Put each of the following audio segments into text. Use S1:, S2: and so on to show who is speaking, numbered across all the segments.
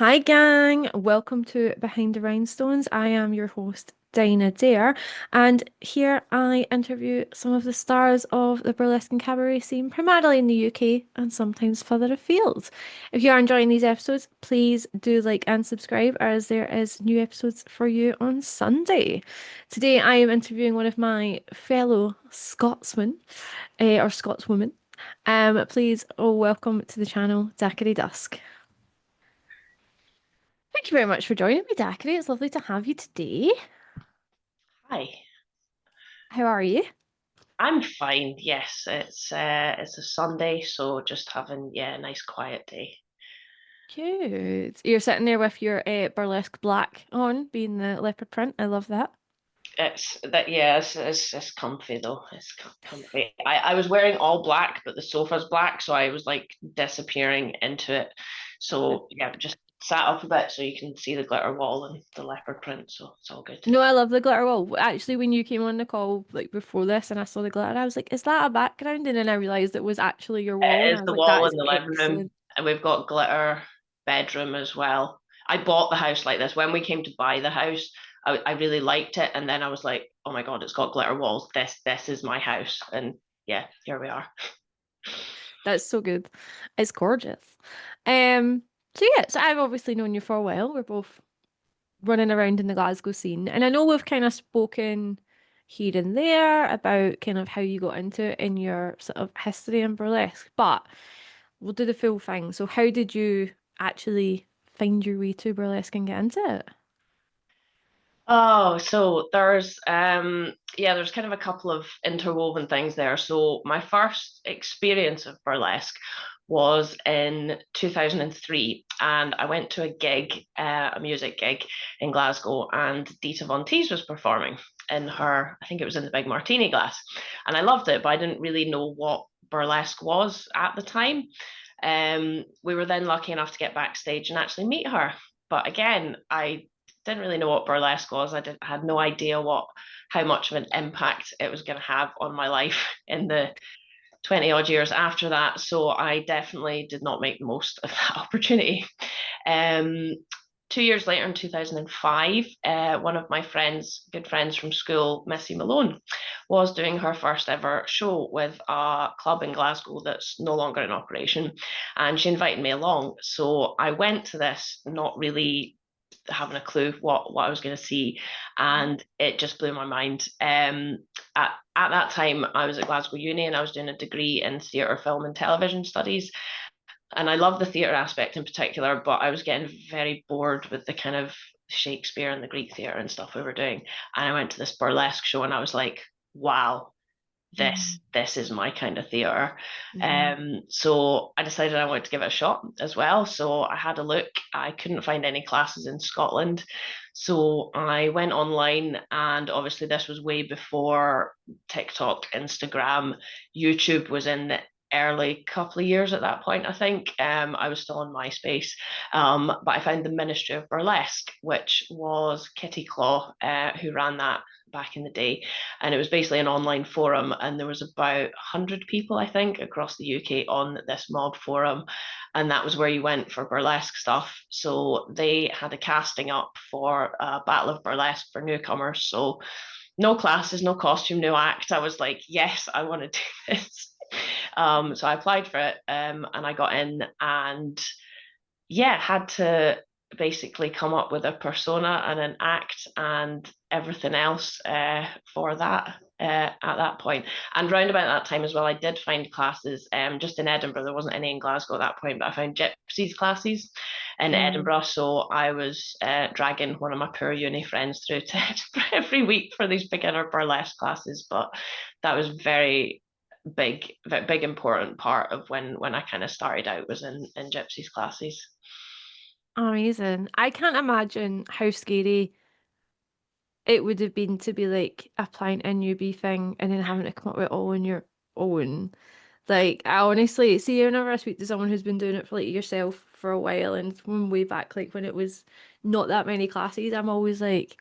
S1: Hi, gang. Welcome to Behind the Rhinestones. I am your host, Dinah Dare, and here I interview some of the stars of the burlesque and cabaret scene, primarily in the UK and sometimes further afield. If you are enjoying these episodes, please do like and subscribe, as there is new episodes for you on Sunday. Today, I am interviewing one of my fellow Scotsmen, or Scotswomen. Please, welcome to the channel, Daiquiri Dusk. Thank you very much for joining me, Daiquiri. It's lovely to have you today.
S2: Hi,
S1: How are you?
S2: I'm fine. Yes, it's a Sunday, so just having a nice quiet day.
S1: Good. You're sitting there with your burlesque black on, being the leopard print. I love that.
S2: It's comfy though. It's comfy. I was wearing all black, but the sofa's black, so I was like disappearing into it. So yeah, just sat up a bit so you can see the glitter wall and the leopard print. So it's all good.
S1: No, I love the glitter wall. Actually, when you came on the call like before this and I saw the glitter, I was like, is that a background? And then I realized it was actually your wall, and
S2: It
S1: I
S2: is
S1: was
S2: the
S1: like, that
S2: wall
S1: is
S2: in the living room,
S1: excellent.
S2: and we've got glitter bedroom as well. I bought the house like this. When we came to buy the house, I really liked it, and then I was like, oh my God, it's got glitter walls. This is my house. And yeah, here we are.
S1: That's so good. It's gorgeous. So yeah, so I've obviously known you for a while. We're both running around in the Glasgow scene. And I know we've kind of spoken here and there about kind of how you got into it in your sort of history and burlesque, but we'll do the full thing. So how did you actually find your way to burlesque and get into it?
S2: Oh, so there's kind of a couple of interwoven things there. So my first experience of burlesque was in 2003, and I went to a gig, a music gig in Glasgow, and Dita Von Teese was performing in her, I think it was in the Big Martini Glass, and I loved it, but I didn't really know what burlesque was at the time. We were then lucky enough to get backstage and actually meet her. But again, I didn't really know what burlesque was. Had no idea how much of an impact it was going to have on my life in the 20 odd years after that. So I definitely did not make the most of that opportunity. Um, 2 years later, in 2005, one of my good friends from school, Missy Malone, was doing her first ever show with a club in Glasgow that's no longer in operation. And she invited me along. So I went to this not really having a clue what I was going to see, and it just blew my mind. At that time, I was at Glasgow Uni and I was doing a degree in theatre, film, and television studies, and I love the theatre aspect in particular. But I was getting very bored with the kind of Shakespeare and the Greek theatre and stuff we were doing, and I went to this burlesque show and I was like, wow, this is my kind of theatre.
S1: Mm-hmm.
S2: So I decided I wanted to give it a shot as well. So I had a look. I couldn't find any classes in Scotland. So I went online, and obviously this was way before TikTok, Instagram, YouTube was in the early couple of years at that point, I think. I was still on MySpace. But I found the Ministry of Burlesque, which was Kitty Claw, who ran that back in the day, and it was basically an online forum, and there was about 100 people, I think, across the UK on this mob forum, and that was where you went for burlesque stuff. So they had a casting up for a battle of burlesque for newcomers. So no classes, no costume, no act. I was like, yes, I want to do this. So I applied for it, and I got in, and yeah, had to basically come up with a persona and an act and everything else for that at that point. And round about that time as well, I did find classes just in Edinburgh. There wasn't any in Glasgow at that point, but I found gypsies classes in
S1: Mm.
S2: Edinburgh. So I was dragging one of my poor uni friends through to Edinburgh every week for these beginner burlesque classes. But that was big important part of when I kind of started out was in gypsies classes.
S1: Amazing. I can't imagine how scary it would have been to be like applying a newbie thing and then having to come up with it all on your own. Like, I honestly see whenever I speak to someone who's been doing it for like yourself for a while and from way back, like when it was not that many classes, I'm always like,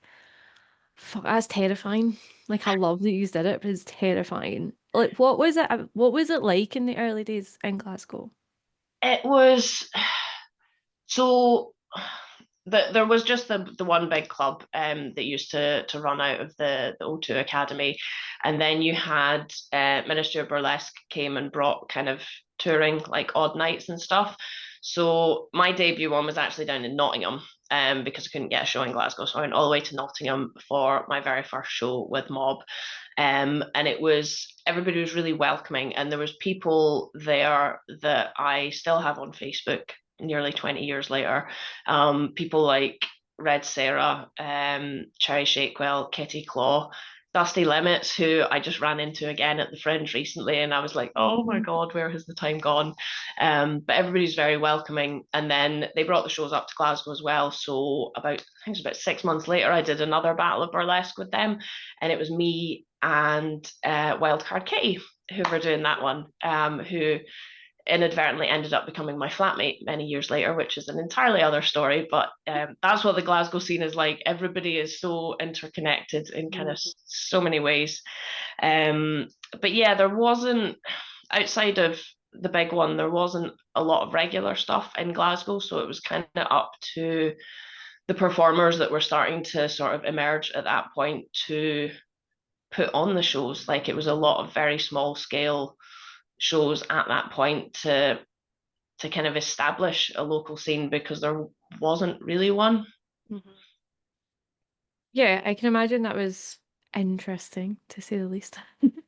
S1: fuck, that's terrifying. Like, I love that you did it, but it's terrifying. Like, what was it like in the early days in Glasgow?
S2: It was so. there was just the one big club that used to run out of the O2 Academy, and then you had Ministry of Burlesque came and brought kind of touring like odd nights and stuff. So my debut one was actually down in Nottingham, because I couldn't get a show in Glasgow, so I went all the way to Nottingham for my very first show with Mob. And it was everybody was really welcoming, and there was people there that I still have on Facebook nearly 20 years later. People like Red Sarah, Cherry Shakewell, Kitty Claw, Dusty Limits, who I just ran into again at the Fringe recently, and I was like, oh my God, where has the time gone? But everybody's very welcoming. And then they brought the shows up to Glasgow as well. So I think it was about 6 months later, I did another Battle of Burlesque with them, and it was me and Wildcard Kitty who were doing that one, who inadvertently ended up becoming my flatmate many years later, which is an entirely other story. But that's what the Glasgow scene is like. Everybody is so interconnected in kind of so many ways. But yeah, there wasn't, outside of the big one, there wasn't a lot of regular stuff in Glasgow. So it was kind of up to the performers that were starting to sort of emerge at that point to put on the shows. Like it was a lot of very small scale shows at that point to kind of establish a local scene, because there wasn't really one.
S1: Mm-hmm. Yeah, I can imagine that was interesting to say the least,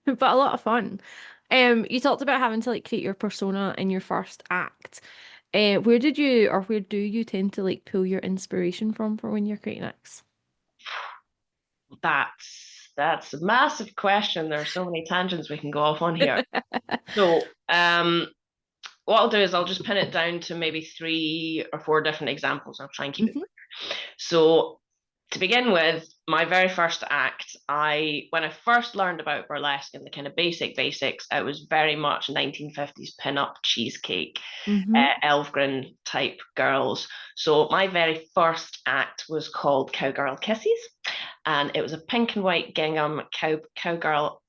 S1: but a lot of fun. You talked about having to like create your persona in your first act. Where did you or where do you tend to like pull your inspiration from for when you're creating acts?
S2: That's a massive question. There are so many tangents we can go off on here. So what I'll do is I'll just pin it down to maybe 3 or 4 different examples. I'll try and keep it. So to begin with, my very first act, when I first learned about burlesque and the kind of basics, it was very much 1950s pin-up cheesecake, Elfgren type girls. So my very first act was called Cowgirl Kisses, and it was a pink and white gingham cowgirl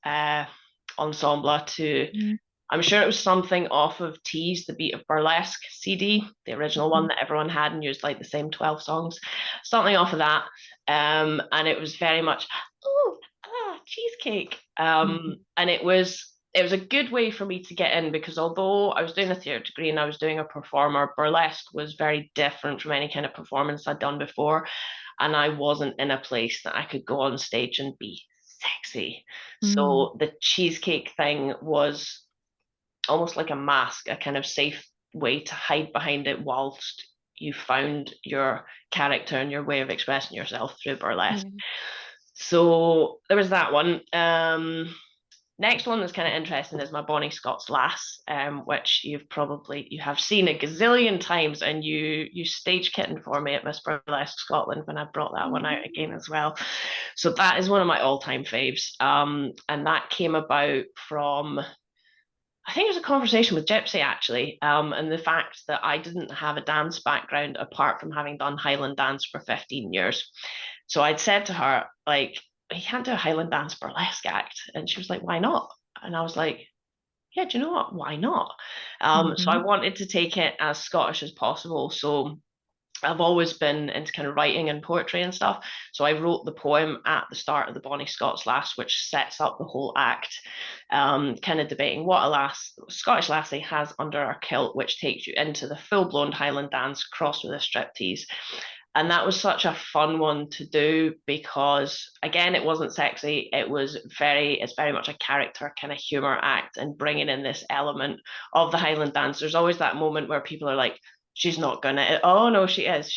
S2: ensemble to, I'm sure it was something off of Tease, The Beat of Burlesque CD, the original one that everyone had and used like the same 12 songs, something off of that. And it was very much, cheesecake. And it was a good way for me to get in, because although I was doing a theatre degree and I was doing a performer, burlesque was very different from any kind of performance I'd done before. And I wasn't in a place that I could go on stage and be sexy. So the cheesecake thing was almost like a mask, a kind of safe way to hide behind it whilst you found your character and your way of expressing yourself through burlesque. So there was that one. Next one that's kind of interesting is my Bonnie Scots Lass, which you have seen a gazillion times, and you stage kittened for me at Miss Burlesque Scotland when I brought that one out again as well. So that is one of my all-time faves, and that came about from, I think it was a conversation with Gypsy actually, and the fact that I didn't have a dance background apart from having done Highland dance for 15 years. So I'd said to her, like, you can't do a Highland dance burlesque act. And she was like, why not? And I was like, yeah, do you know what? Why not? So I wanted to take it as Scottish as possible. So I've always been into kind of writing and poetry and stuff. So I wrote the poem at the start of the Bonnie Scots Lass, which sets up the whole act, kind of debating what a Scottish lassie has under her kilt, which takes you into the full-blown Highland dance crossed with a striptease. And that was such a fun one to do because, again, it wasn't sexy. It's very much a character kind of humor act, and bringing in this element of the Highland dance. There's always that moment where people are like, she's not gonna, oh no, she is.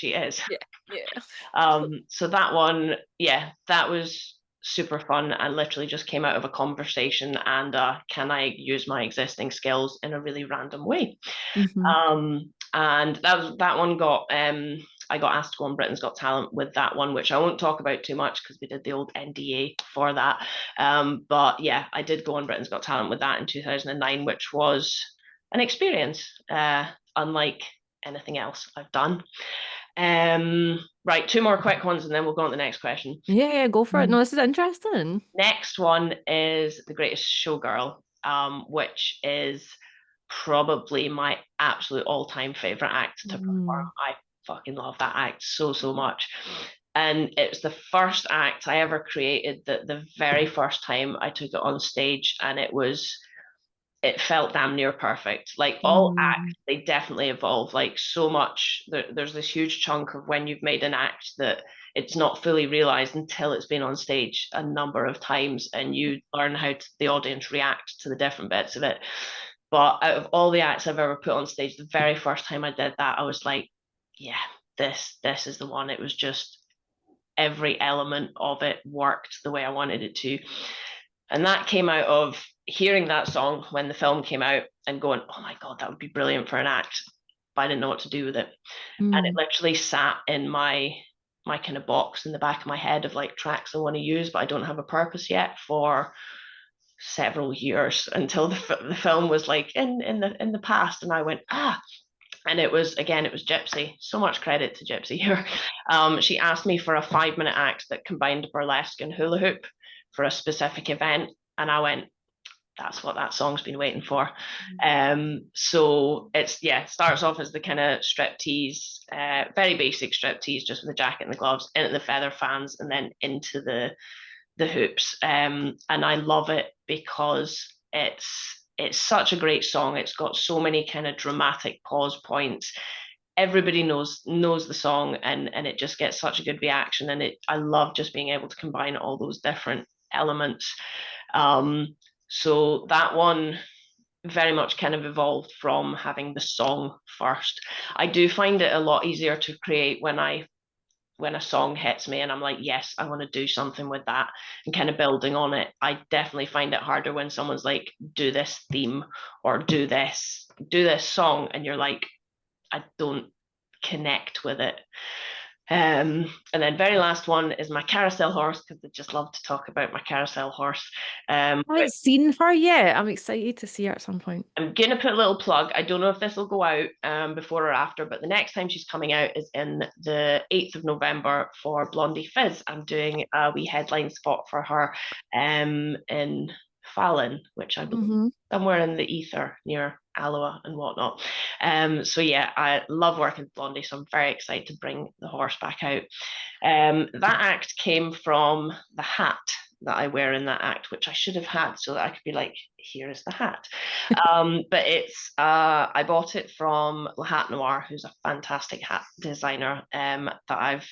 S2: So that one, yeah, that was super fun and literally just came out of a conversation and can I use my existing skills in a really random way. And that one got I got asked to go on Britain's Got Talent with that one, which I won't talk about too much because we did the old NDA for that. But yeah, I did go on Britain's Got Talent with that in 2009, which was an experience unlike anything else I've done. Right, 2 more quick ones and then we'll go on to the next question.
S1: Yeah, go for it. No, this is interesting.
S2: Next one is The Greatest Showgirl, which is probably my absolute all-time favorite act to perform. I fucking love that act so, so much. And it was the first act I ever created, the very first time I took it on stage, and it felt damn near perfect. Like all
S1: Mm.
S2: acts, they definitely evolve. Like so much, there's this huge chunk of when you've made an act that it's not fully realized until it's been on stage a number of times, and you learn how the audience react to the different bits of it. But out of all the acts I've ever put on stage, the very first time I did that, I was like, yeah, this is the one. It was just every element of it worked the way I wanted it to. And that came out of hearing that song when the film came out and going, oh my God, that would be brilliant for an act. But I didn't know what to do with it. And it
S1: Mm.
S2: literally sat in my kind of box in the back of my head of like tracks I want to use, but I don't have a purpose yet for several years until the film was like in the past. And I went, and it was Gypsy. So much credit to Gypsy here. She asked me for a 5 minute act that combined burlesque and hula hoop for a specific event, and I went, "That's what that song's been waiting for." So it's it starts off as the kind of striptease, very basic striptease, just with the jacket and the gloves, into the feather fans, and then into the hoops. And I love it because it's such a great song. It's got so many kind of dramatic pause points. Everybody knows the song, and it just gets such a good reaction. And I love just being able to combine all those different elements. So that one very much kind of evolved from having the song first. I do find it a lot easier to create when a song hits me and I'm like, yes, I want to do something with that and kind of building on it. I definitely find it harder when someone's like, do this theme or do this song, and you're like, I don't connect with it. And then very last one is my carousel horse, because I just love to talk about my carousel horse.
S1: I haven't seen her yet. I'm excited to see her at some point.
S2: I'm going to put a little plug. I don't know if this will go out before or after, but the next time she's coming out is in the 8th of November for Blondie Fizz. I'm doing a wee headline spot for her in Fallon, which I believe
S1: Hmm.
S2: somewhere in the ether near Alloa and whatnot. So yeah, I love working with Blondie, so I'm very excited to bring the horse back out. That act came from the hat that I wear in that act, which I should have had so that I could be like, here is the hat. But I bought it from La Hat Noir, who's a fantastic hat designer that I've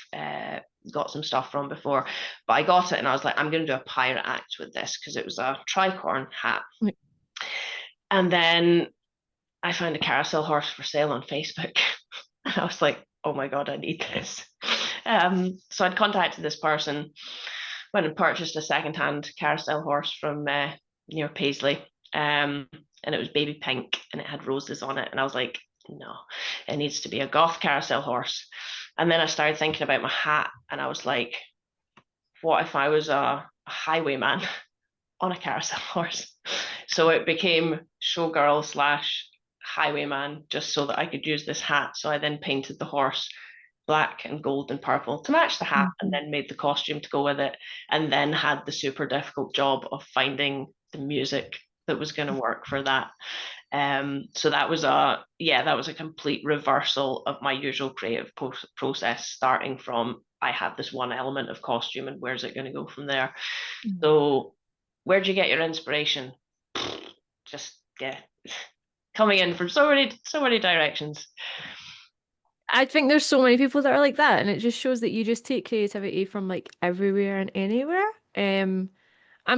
S2: got some stuff from before. But I got it and I was like, I'm going to do a pirate act with this because it was a tricorn hat. And then I found a carousel horse for sale on Facebook. And I was like, oh my God, I need this. So I'd contacted this person, went and purchased a secondhand carousel horse from near Paisley. And it was baby pink and it had roses on it. And I was like, no, it needs to be a goth carousel horse. And then I started thinking about my hat and I was like, what if I was a highwayman on a carousel horse? So it became showgirl slash highwayman just so that I could use this hat. So I then painted the horse black and gold and purple to match the hat, and
S1: Mhm.
S2: then made the costume to go with it, and then had the super difficult job of finding the music that was going to work for that. So that was a complete reversal of my usual creative process, starting from I have this one element of costume and where's it going to go from there.
S1: Mm.
S2: So where'd you get your inspiration? Just coming in from so many directions.
S1: I think there's so many people that are like that, and it just shows that you just take creativity from like everywhere and anywhere. I'm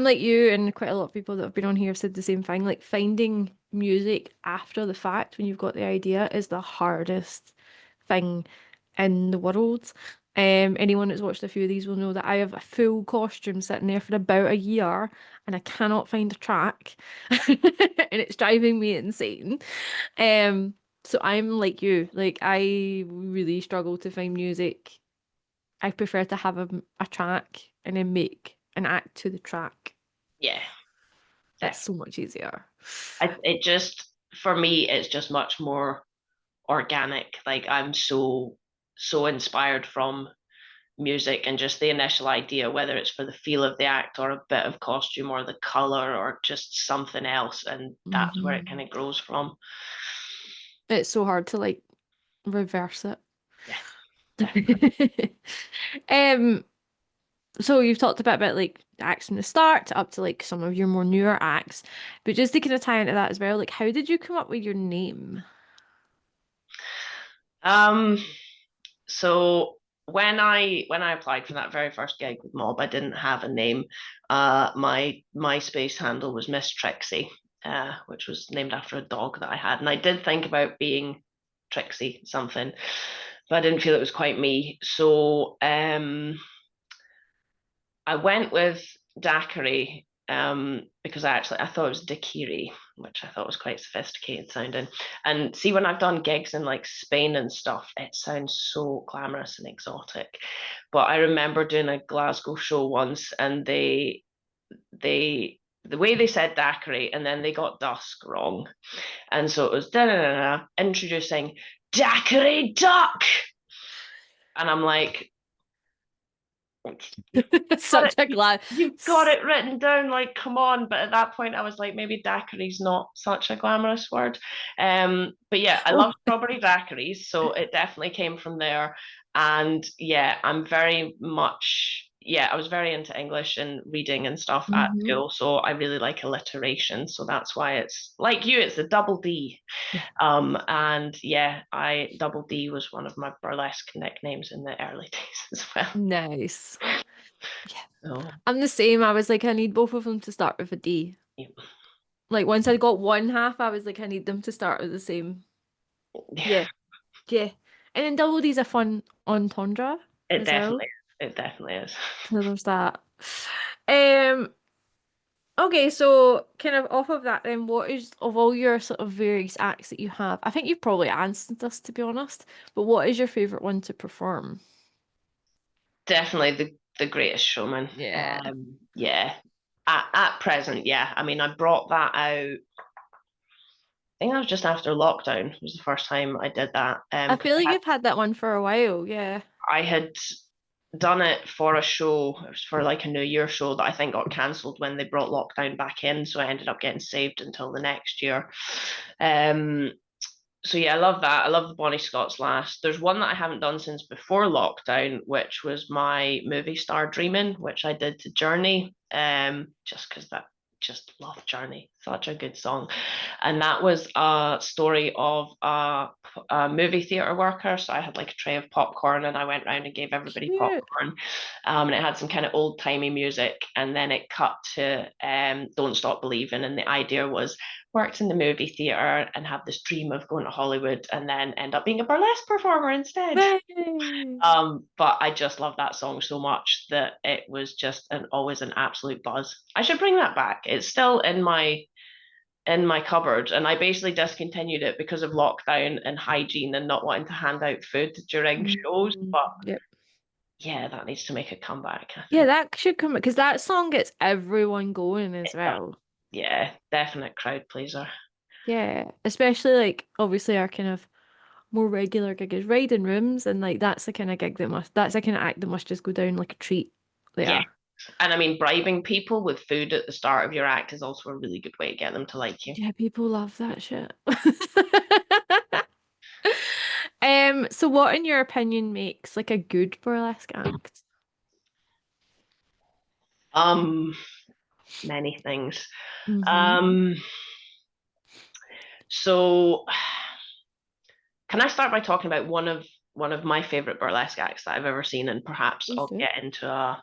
S1: like you, and quite a lot of people that have been on here have said the same thing. Like finding music after the fact when you've got the idea is the hardest thing in the world. Anyone that's watched a few of these will know that I have a full costume sitting there for about a year and I cannot find a track and it's driving me insane. Um, so I'm like you, like I really struggle to find music. I prefer to have a track and then make an act to the track.
S2: Yeah,
S1: It's
S2: definitely.
S1: so much easier.
S2: It just, for me, it's just much more organic. Like I'm so inspired from music and just the initial idea, whether it's for the feel of the act or a bit of costume or the color or just something else, and that's where it kind
S1: Hmm.
S2: of grows from.
S1: It's so hard to like reverse it.
S2: Yeah, definitely.
S1: Um, so you've talked a bit about like the acts from the start up to like some of your more newer acts, but just to kind of tie into that as well, like how did you come up with your name?
S2: Um, so when I applied for that very first gig with Mob, I didn't have a name. My MySpace handle was Miss Trixie, which was named after a dog that I had, and I did think about being Trixie something, but I didn't feel it was quite me. So I went with Daiquiri because I thought it was Daiquiri, which I thought was quite sophisticated sounding. And see, when I've done gigs in like Spain and stuff, it sounds so glamorous and exotic. But I remember doing a Glasgow show once, and they the way they said Daiquiri, and then they got Dusk wrong, and so it was da da da da introducing Daiquiri Duck, and I'm like, got
S1: Such
S2: it.
S1: a glad.
S2: You've got it written down. Like, come on. But at that point, I was like, maybe daiquiri's not such a glamorous word. But yeah, I
S1: Oh.
S2: love strawberry daiquiris, so it definitely came from there. And yeah, I'm very much. Yeah, I was very into English and reading and stuff at
S1: Hmm.
S2: school, so I really like alliteration. So that's why it's like you, it's a double D.
S1: Yeah.
S2: And yeah, I double D was one of my burlesque nicknames in the early days as well.
S1: Nice. Yeah.
S2: So
S1: I'm the same. I was like, I need both of them to start with a D.
S2: yeah.
S1: Like once I got one half, I was like, I need them to start with the same.
S2: Yeah.
S1: Yeah. Yeah. And then double D's a fun entendre
S2: It
S1: as well.
S2: definitely is. It definitely is.
S1: So there's that. Um, okay, so kind of off of that then, what is of all your sort of various acts that you have? I think you've probably answered this to be honest, but what is your favorite one to perform?
S2: Definitely the greatest showman.
S1: Yeah.
S2: Yeah. At present, yeah. I mean, I brought that out. I think that was just after lockdown. Was the first time I did that.
S1: I
S2: 'Cause
S1: feel like you've had that one for a while, yeah.
S2: I had done it for a show. It was for like a New Year show that I think got cancelled when they brought lockdown back in. So I ended up getting saved until the next year. Um, so yeah, I love that. I love the Bonnie Scott's Last. There's one that I haven't done since before lockdown, which was my movie star dreaming, which I did to Journey. Just because that just love Journey, such a good song, and that was a story of a movie theater worker. So I had like a tray of popcorn, and I went around and gave everybody
S1: Cute.
S2: popcorn, and it had some kind of old timey music, and then it cut to "Don't Stop Believing," and the idea was worked in the movie theater and have this dream of going to Hollywood and then end up being a burlesque performer instead.
S1: Yay.
S2: But I just love that song so much that it was just always an absolute buzz. I should bring that back. It's still in my cupboard, and I basically discontinued it because of lockdown and hygiene and not wanting to hand out food during shows. But
S1: Yep.
S2: yeah, that needs to make a comeback, I
S1: Yeah,
S2: think.
S1: that should come because that song gets everyone going as
S2: Yeah,
S1: well.
S2: yeah, definite crowd pleaser.
S1: Yeah, especially like obviously our kind of more regular gig is riding rooms, and like that's the kind of gig that must that's the kind of act that must just go down like a treat
S2: Yeah.
S1: there.
S2: And I mean, bribing people with food at the start of your act is also a really good way to get them to like you.
S1: Yeah, people love that shit. So what in your opinion makes like a good burlesque act?
S2: Um, Many things.
S1: Mm-hmm.
S2: Um, so can I start by talking about one of my favorite burlesque acts that I've ever seen, and perhaps
S1: Please
S2: I'll
S1: do.
S2: get into a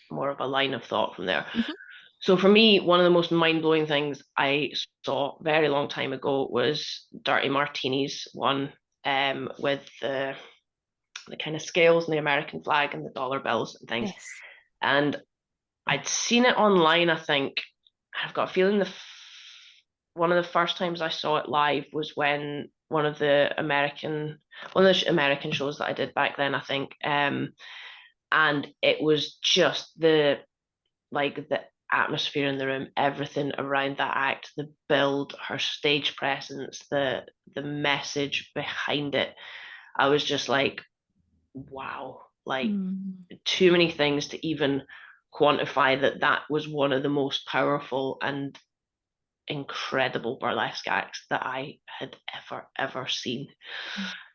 S2: more of a line of thought from there.
S1: Mm-hmm.
S2: So for me, one of the most mind-blowing things I saw a very long time ago was Dirty Martini's one, with the kind of scales and the American flag and the dollar bills and things.
S1: Yes.
S2: And I'd seen it online, I think. I've got a feeling one of the first times I saw it live was when one of the American shows that I did back then, I think. And it was just the atmosphere in the room, everything around that act, the build, her stage presence, the message behind it. I was just like, wow, like
S1: Mm.
S2: too many things to even quantify that was one of the most powerful and incredible burlesque acts that I had ever seen.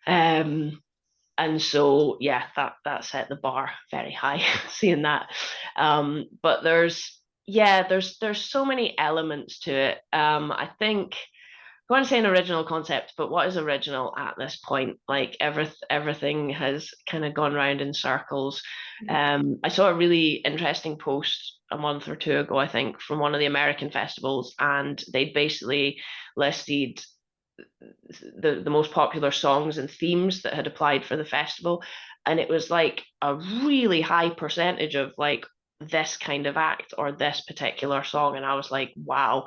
S2: Um, And so yeah, that set the bar very high, seeing that. But there's so many elements to it. I think I want to say an original concept, but what is original at this point? Like everything has kind of gone round in circles.
S1: Yeah.
S2: I saw a really interesting post a month or two ago, I think, from one of the American festivals, and they basically listed the most popular songs and themes that had applied for the festival, and it was like a really high percentage of like this kind of act or this particular song, and I was like, wow.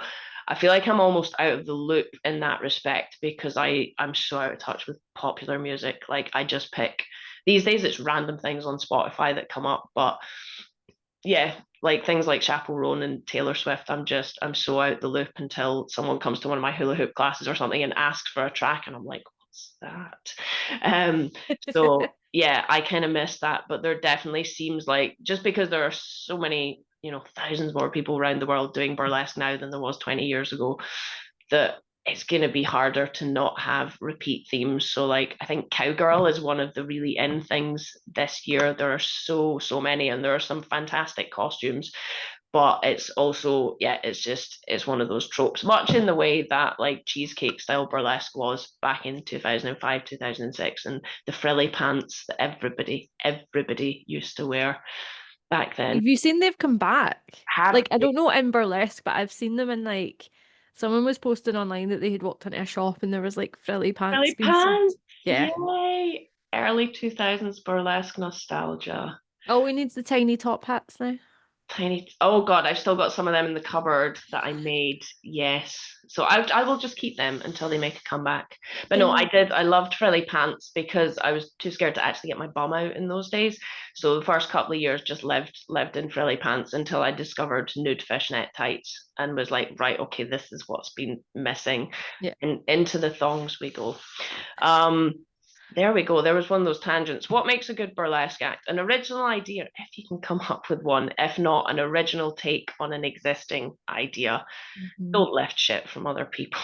S2: I feel like I'm almost out of the loop in that respect because I'm so out of touch with popular music. Like I just pick these days it's random things on Spotify that come up, but yeah, like things like Chappell Roan and Taylor Swift, I'm so out the loop until someone comes to one of my hula hoop classes or something and asks for a track, and I'm like, what's that? So yeah, I kind of miss that, but there definitely seems like just because there are so many, thousands more people around the world doing burlesque now than there was 20 years ago, that it's going to be harder to not have repeat themes. So, like, I think cowgirl is one of the really in things this year. There are so many, and there are some fantastic costumes. But it's also, yeah, it's one of those tropes, much in the way that like cheesecake style burlesque was back in 2005, 2006, and the frilly pants that everybody used to wear back then.
S1: Have you seen they've come back?
S2: Have
S1: Like, I don't know in burlesque, but I've seen them in like someone was posting online that they had walked into a shop and there was like frilly pants
S2: frilly
S1: being sold.
S2: pants,
S1: Yeah.
S2: yay! Early 2000s burlesque nostalgia.
S1: Oh, we need the tiny top hats now.
S2: Tiny. Oh God, I've still got some of them in the cupboard that I made. Yes. So I will just keep them until they make a comeback. But no, I
S1: Yeah.
S2: did. I loved frilly pants because I was too scared to actually get my bum out in those days. So the first couple of years just lived in frilly pants until I discovered nude fishnet tights and was like, right, okay, this is what's been missing.
S1: Yeah.
S2: And into the thongs we go. Um, there we go. There was one of those tangents. What makes a good burlesque act? An original idea, if you can come up with one. If not, an original take on an existing idea.
S1: Mhm.
S2: Don't lift shit from other people.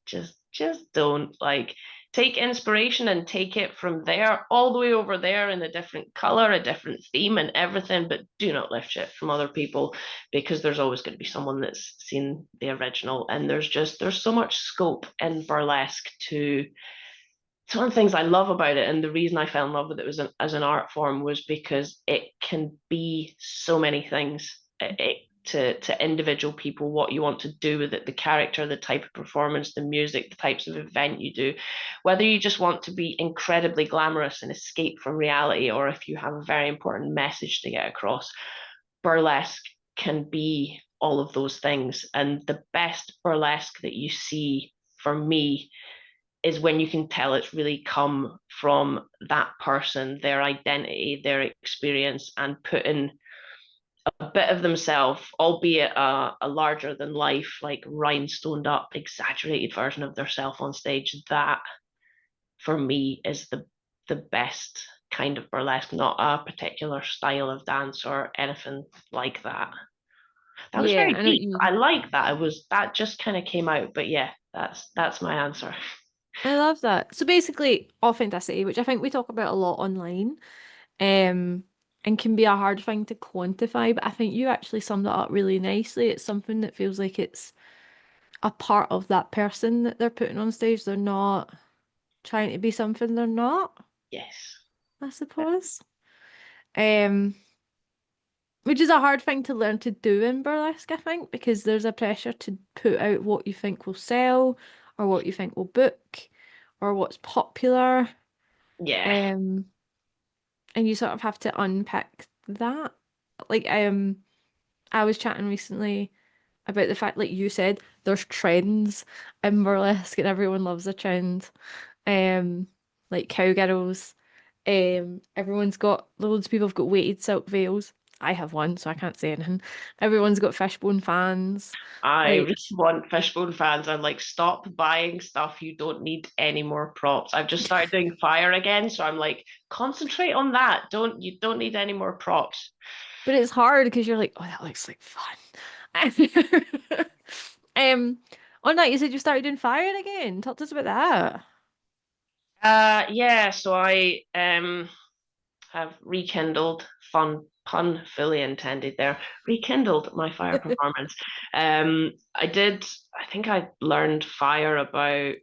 S2: Just don't like take inspiration and take it from there all the way over there in a different color, a different theme, and everything. But do not lift shit from other people because there's always going to be someone that's seen the original, and there's so much scope in burlesque to it's one of the things I love about it, and the reason I fell in love with it was as an art form was because it can be so many things. To individual people, what you want to do with it, the character, the type of performance, the music, the types of event you do, whether you just want to be incredibly glamorous and escape from reality, or if you have a very important message to get across, burlesque can be all of those things. And the best burlesque that you see for me is when you can tell it's really come from that person, their identity, their experience, and put in a bit of themselves, albeit a larger than life, like rhinestoned up, exaggerated version of their self on stage. That for me is the best kind of burlesque, not a particular style of dance or anything like that. That was
S1: Yeah,
S2: very
S1: I know what
S2: deep.
S1: you
S2: I
S1: mean.
S2: like that. It was that just kind of came out, but yeah, that's my answer.
S1: I love that. So basically, authenticity, which I think we talk about a lot online, um, and can be a hard thing to quantify, but I think you actually summed it up really nicely. It's something that feels like it's a part of that person that they're putting on stage. They're not trying to be something they're not,
S2: Yes.
S1: I suppose. Um, which is a hard thing to learn to do in burlesque, I think, because there's a pressure to put out what you think will sell or what you think will book or what's popular.
S2: Yeah.
S1: Um, and you sort of have to unpick that. Like, I was chatting recently about the fact, like you said, there's trends in burlesque and everyone loves a trend. Um, like cowgirls. Everyone's got loads of people have got weighted silk veils. I have one, so I can't say anything. Everyone's got fishbone fans.
S2: I
S1: Like,
S2: really want Fishbone fans. I'm like, stop buying stuff. You don't need any more props. I've just started doing fire again, so I'm like, concentrate on that. You don't need any more props.
S1: but it's hard because you're like, oh, that looks like fun. Um, on that, you said you started doing fire again. Talk to us about that.
S2: Yeah, so I have rekindled, fun pun fully intended there, rekindled my fire performance. I did, I think I learned fire about, it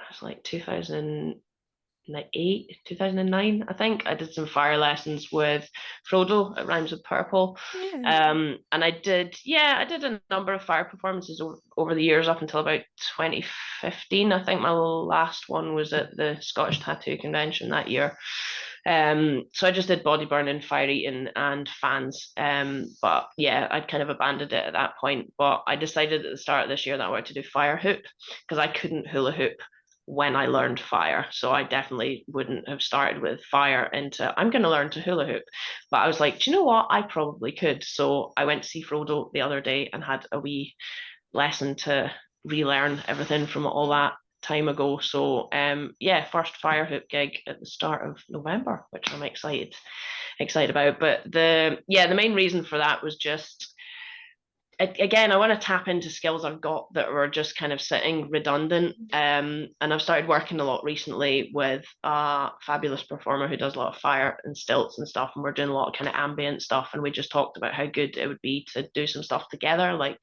S2: was like 2008, 2009, I think. I did some fire lessons with Frodo. It rhymes with purple.
S1: Yeah.
S2: And I did a number of fire performances over the years up until about 2015. I think my last one was at the Scottish Tattoo Convention that year. So I just did body burning, fire eating, and fans. But yeah, I'd kind of abandoned it at that point. But I decided at the start of this year that I wanted to do fire hoop because I couldn't hula hoop when I learned fire. So I definitely wouldn't have started with fire into I'm going to learn to hula hoop. But I was like, do you know what? I probably could. So I went to see Frodo the other day and had a wee lesson to relearn everything from all that time ago. So yeah, first fire hoop gig at the start of November, which I'm excited about. But the main reason for that was just again, I want to tap into skills I've got that were just kind of sitting redundant. And I've started working a lot recently with a fabulous performer who does a lot of fire and stilts and stuff. And we're doing a lot of kind of ambient stuff. And we just talked about how good it would be to do some stuff together, like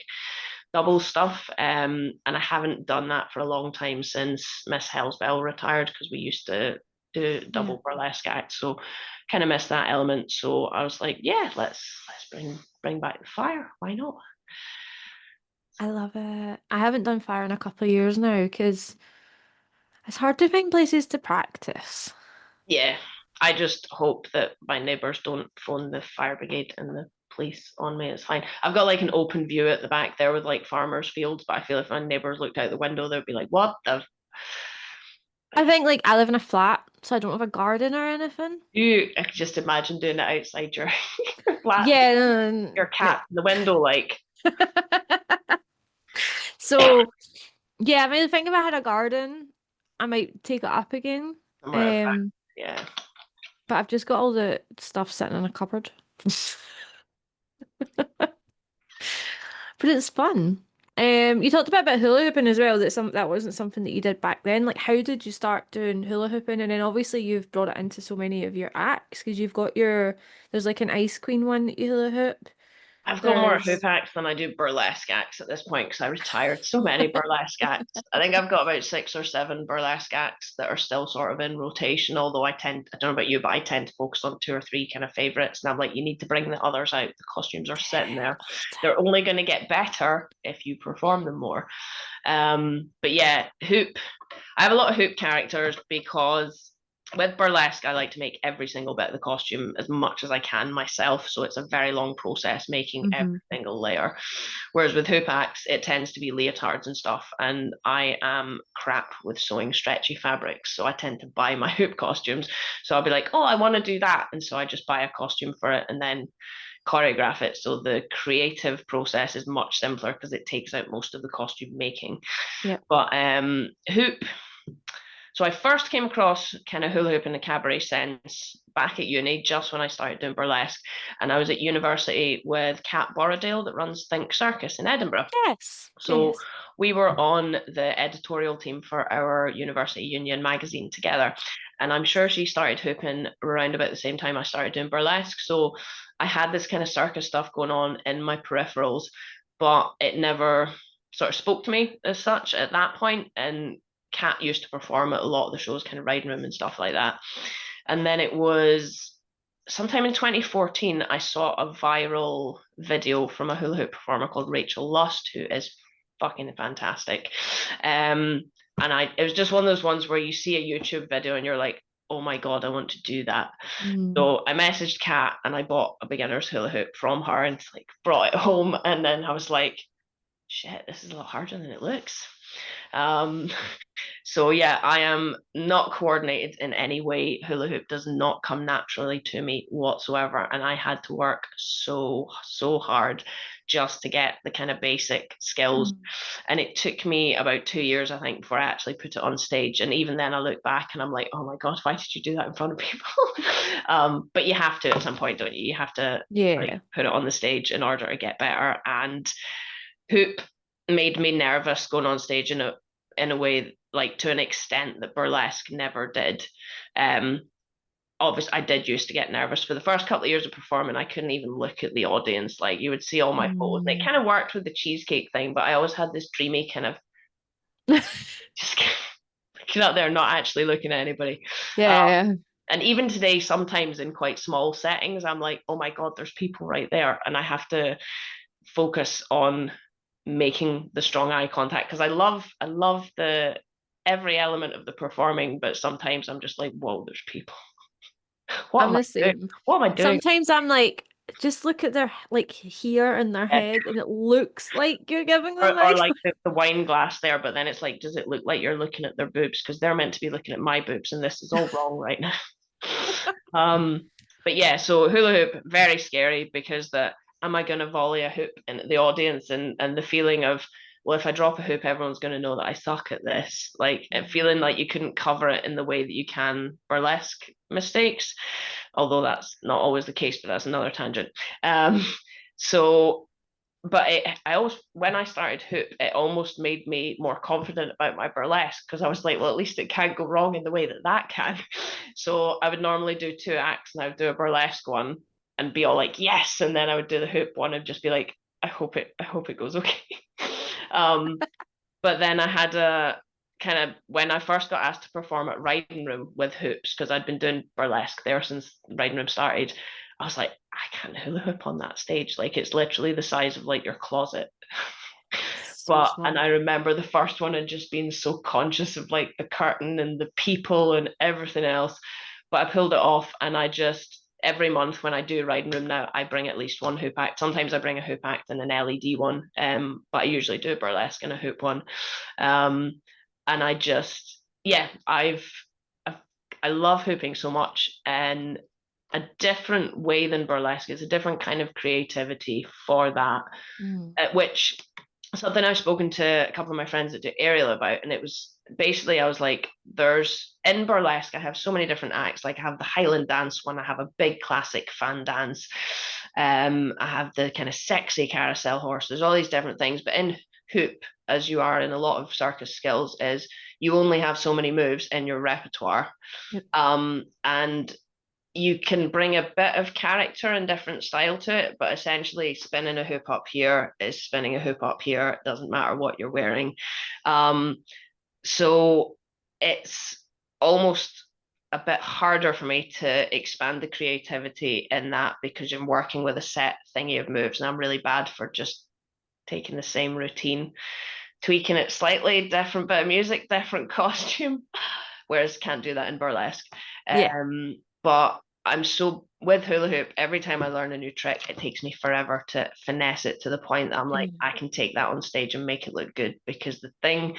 S2: double stuff. And I haven't done that for a long time since Miss Hell's Bell retired because we used to do
S1: Yeah.
S2: double burlesque acts. So kind of missed that element. So I was like, yeah, let's bring back the fire. Why not?
S1: I love it. I haven't done fire in a couple of years now because it's hard to find places to practice.
S2: Yeah, I just hope that my neighbours don't phone the fire brigade and the police on me. It's fine. I've got like an open view at the back there with like farmers' fields, but I feel if my neighbours looked out the window, they'd be like, "What the?"
S1: I think like I live in a flat, so I don't have a garden or anything.
S2: I could just imagine doing it outside your, your flat,
S1: Yeah,
S2: your cat in the window, like.
S1: so yeah, I mean, I think if I had a garden, I might take it up again.
S2: Somewhere,
S1: Um,
S2: yeah.
S1: but I've just got all the stuff sitting in a cupboard. But it's fun. You talked about hula hooping as well. That wasn't something that you did back then. Like, how did you start doing hula hooping? And then obviously you've brought it into so many of your acts because you've got there's like an Ice Queen one that you hula hoop.
S2: I've got more hoop
S1: There's
S2: acts than I do burlesque acts at this point because I retired so many burlesque acts. I think I've got about 6 or 7 burlesque acts that are still sort of in rotation, although I don't know about you, but I tend to focus on 2 or 3 kind of favorites. And I'm like, you need to bring the others out. The costumes are sitting there. They're only going to get better if you perform them more. But yeah, hoop. I have a lot of hoop characters because with burlesque, I like to make every single bit of the costume as much as I can myself. So it's a very long process making every
S1: hmm
S2: single layer. Whereas with hoop acts, it tends to be leotards and stuff. And I am crap with sewing stretchy fabrics. So I tend to buy my hoop costumes. So I'll be like, oh, I want to do that. And so I just buy a costume for it and then choreograph it. So the creative process is much simpler because it takes out most of the costume making.
S1: yeah.
S2: But hoop, so I first came across kind of hula hoop in the cabaret sense back at uni, just when I started doing burlesque. And I was at university with Kat Borrowdale that runs Think Circus in Edinburgh.
S1: Yes.
S2: So
S1: Yes.
S2: we were on the editorial team for our University Union magazine together. And I'm sure she started hooping around about the same time I started doing burlesque. So I had this kind of circus stuff going on in my peripherals, but it never sort of spoke to me as such at that point. And Kat used to perform at a lot of the shows, kind of riding room and stuff like that. And then it was sometime in 2014, I saw a viral video from a hula hoop performer called Rachel Lust, who is fucking fantastic. And it was just one of those ones where you see a YouTube video and you're like, oh my God, I want to do that.
S1: Mm.
S2: So I messaged Kat and I bought a beginner's hula hoop from her and like brought it home. And then I was like, shit, this is a lot harder than it looks. Um, so yeah, I am not coordinated in any way. Hula hoop does not come naturally to me whatsoever, and I had to work so hard just to get the kind of basic skills.
S1: Mm.
S2: And it took me about 2 years, I think, before I actually put it on stage. And even then, I look back and I'm like, oh my god, why did you do that in front of people? But you have to at some point, don't you? You have to like
S1: Yeah.
S2: put it on the stage in order to get better. And hoop made me nervous going on stage in a way like to an extent that burlesque never did. Um, Obviously, I did used to get nervous for the first couple of years of performing. I couldn't even look at the audience. Like you would see all my photos. And it
S1: Mm.
S2: kind of worked with the cheesecake thing, but I always had this dreamy kind of just get out there, not actually looking at anybody.
S1: Yeah.
S2: And even today, sometimes in quite small settings, I'm like, oh my God, there's people right there. And I have to focus on making the strong eye contact because I love the every element of the performing, but sometimes I'm just like, whoa, there's people. What
S1: I'm
S2: am I
S1: the
S2: doing?
S1: same.
S2: What am I doing?
S1: Sometimes I'm like, just look at their like hair in their head and it looks like you're giving them
S2: Or
S1: eye
S2: like the wine glass there, but then it's like, does it look like you're looking at their boobs? Because they're meant to be looking at my boobs, and this is all wrong right now. But yeah, so hula hoop, very scary because that am I going to volley a hoop in the audience and the feeling of, well, if I drop a hoop, everyone's going to know that I suck at this. Like and feeling like you couldn't cover it in the way that you can burlesque mistakes, although that's not always the case, but that's another tangent. So but I always, when I started hoop, it almost made me more confident about my burlesque because I was like, well, at least it can't go wrong in the way that that can. So I would normally do two acts and I would do a burlesque one and be all like, yes. And then I would do the hoop one and just be like, I hope it goes okay. um, but then I had a kind of, when I first got asked to perform at Riding Room with hoops, because I'd been doing burlesque there since Riding Room started, I was like, I can't hula hoop on that stage. Like it's literally the size of like your closet.
S1: so
S2: But and
S1: small.
S2: I remember the first one and just being so conscious of like the curtain and the people and everything else. But I pulled it off and I just every month when I do Riding Room now, I bring at least one hoop act. Sometimes I bring a hoop act and an LED one. But I usually do a burlesque and a hoop one. And I just yeah, I've I love hooping so much and a different way than burlesque. It's a different kind of creativity for that,
S1: Mm.
S2: which something I've spoken to a couple of my friends that do aerial about, and it was basically I was like, there's in burlesque, I have so many different acts. Like I have the Highland dance one, I have a big classic fan dance, I have the kind of sexy carousel horse. There's all these different things, but in hoop, as you are in a lot of circus skills, is you only have so many moves in your repertoire.
S1: Yep.
S2: And you can bring a bit of character and different style to it, but essentially spinning a hoop up here is spinning a hoop up here. It doesn't matter what you're wearing. Um, so it's almost a bit harder for me to expand the creativity in that because you're working with a set thingy of moves, and I'm really bad for just taking the same routine, tweaking it slightly, different bit of music, different costume, whereas can't do that in burlesque.
S1: Yeah.
S2: But I'm so with hula hoop, every time I learn a new trick, it takes me forever to finesse it to the point that I'm like,
S1: Mm.
S2: I can take that on stage and make it look good. Because the thing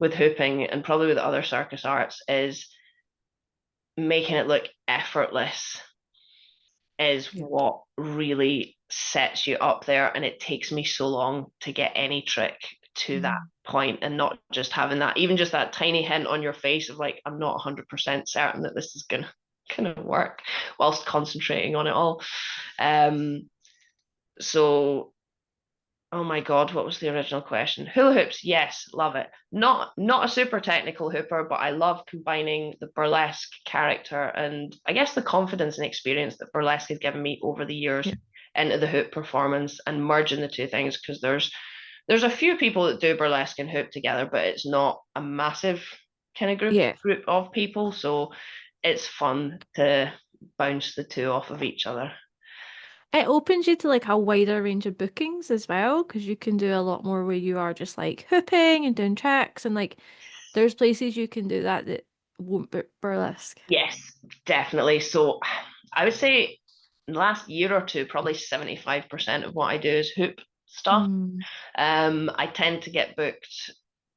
S2: with hooping and probably with other circus arts is making it look effortless is
S1: Yep.
S2: what really sets you up there. And it takes me so long to get any trick to that
S1: Mm.
S2: point and not just having that, even just that tiny hint on your face of like, I'm not 100% certain that this is gonna work whilst concentrating on it all. Um, so oh my God, what was the original question? Hula hoops, yes, love it. Not a super technical hooper, but I love combining the burlesque character and I guess the confidence and experience that burlesque has given me over the years
S1: Yep.
S2: into the hoop performance and merging the two things because there's a few people that do burlesque and hoop together, but it's not a massive kind of
S1: Yeah.
S2: group of people. So it's fun to bounce the two off of each other.
S1: It opens you to like a wider range of bookings as well, because you can do a lot more where you are just like hooping and doing tricks and like there's places you can do that that won't book burlesque.
S2: Yes, definitely. So I would say in the last year or two, probably 75% of what I do is hoop stuff.
S1: Mm.
S2: I tend to get booked,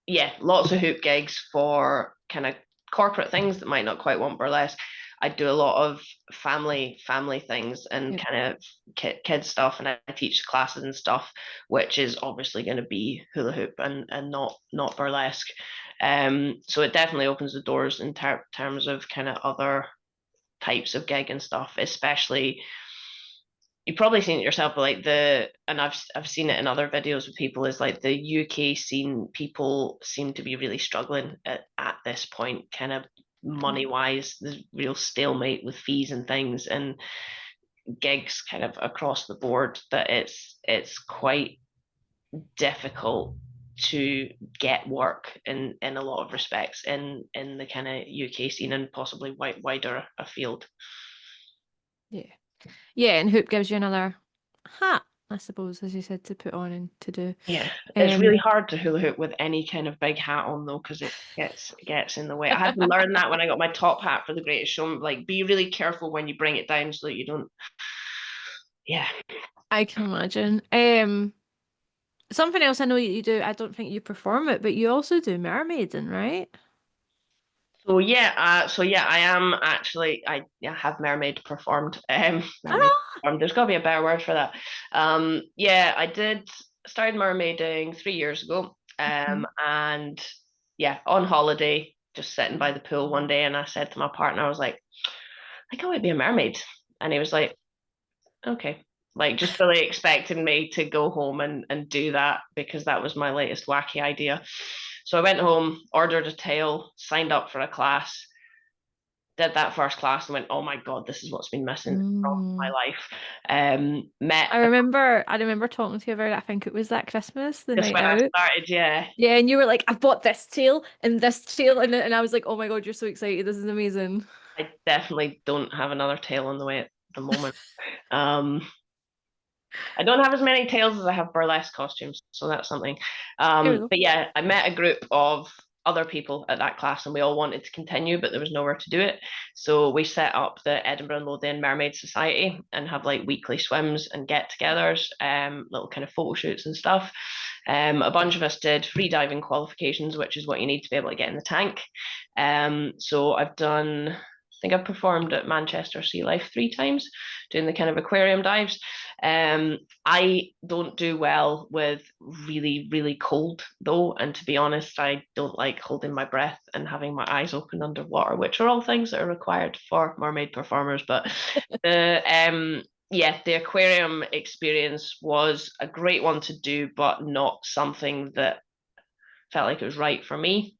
S2: yeah, lots of hoop gigs for kind of corporate things that might not quite want burlesque. I do a lot of family things and
S1: Yep.
S2: kind of kid stuff, and I teach classes and stuff, which is obviously going to be hula hoop and not burlesque. So it definitely opens the doors in terms of kind of other types of gig and stuff, especially you've probably seen it yourself, but like and I've seen it in other videos with people is like the UK scene people seem to be really struggling at this point, kind of money wise, there's real stalemate with fees and things and gigs kind of across the board, that it's quite difficult to get work in a lot of respects in the kind of UK scene and possibly wider afield.
S1: Yeah. Yeah, and hoop gives you another hat, I suppose, as you said, to put on and to do.
S2: Yeah, it's really
S1: Um,
S2: hard to hula hoop with any kind of big hat on though, because it gets in the way. I had to learn that when I got my top hat for the Greatest Showman. Like, be really careful when you bring it down so that you don't. Yeah.
S1: I can imagine. Something else I know you do, I don't think you perform it, but you also do mermaiding, right?
S2: So yeah, I am actually. I have mermaid performed. Mermaid performed. There's got to be a better word for that. Yeah, I did started mermaiding 3 years ago.
S1: Mhm.
S2: And yeah, on holiday, just sitting by the pool one day, and I said to my partner, I was like, I think I would be a mermaid, and he was like, okay, like just fully expecting me to go home and do that because that was my latest wacky idea. So I went home, ordered a tail, signed up for a class, did that first class, and went, oh my god, this is what's been missing from my
S1: Mm.
S2: life. Met
S1: I remember talking to you about it. I think it was that Christmas, the
S2: just
S1: night
S2: when I
S1: out.
S2: started, yeah.
S1: Yeah, and you were like, I've bought this tail and this tail, and I was like, oh my God, you're so excited. This is amazing.
S2: I definitely don't have another tail on the way at the moment. Um, I don't have as many tails as I have burlesque costumes, so that's something.
S1: There we go.
S2: But yeah, I met a group of other people at that class, and we all wanted to continue, but there was nowhere to do it. So we set up the Edinburgh and Lothian Mermaid Society and have like weekly swims and get-togethers, little kind of photo shoots and stuff. A bunch of us did free diving qualifications, which is what you need to be able to get in the tank. So I think I've performed at Manchester Sea Life 3 times, doing the kind of aquarium dives. I don't do well with really, really cold though, and to be honest, I don't like holding my breath and having my eyes open underwater, which are all things that are required for mermaid performers. But the yeah, the aquarium experience was a great one to do, but not something that felt like it was right for me.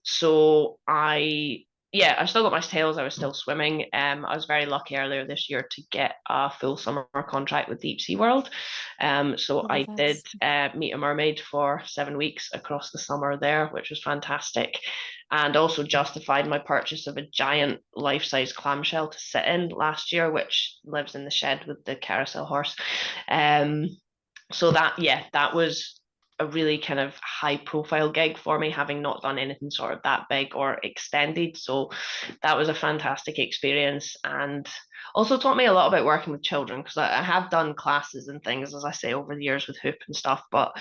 S2: So I still got my tails. I was still swimming. I was very lucky earlier this year to get a full summer contract with Deep Sea World. So
S1: Oh,
S2: I did
S1: that's
S2: meet a mermaid for 7 weeks across the summer there, which was fantastic, and also justified my purchase of a giant life-size clamshell to sit in last year, which lives in the shed with the carousel horse. Um, so that was a really kind of high profile gig for me, having not done anything sort of that big or extended. So that was a fantastic experience, and also taught me a lot about working with children, because I have done classes and things, as I say, over the years with hoop and stuff, but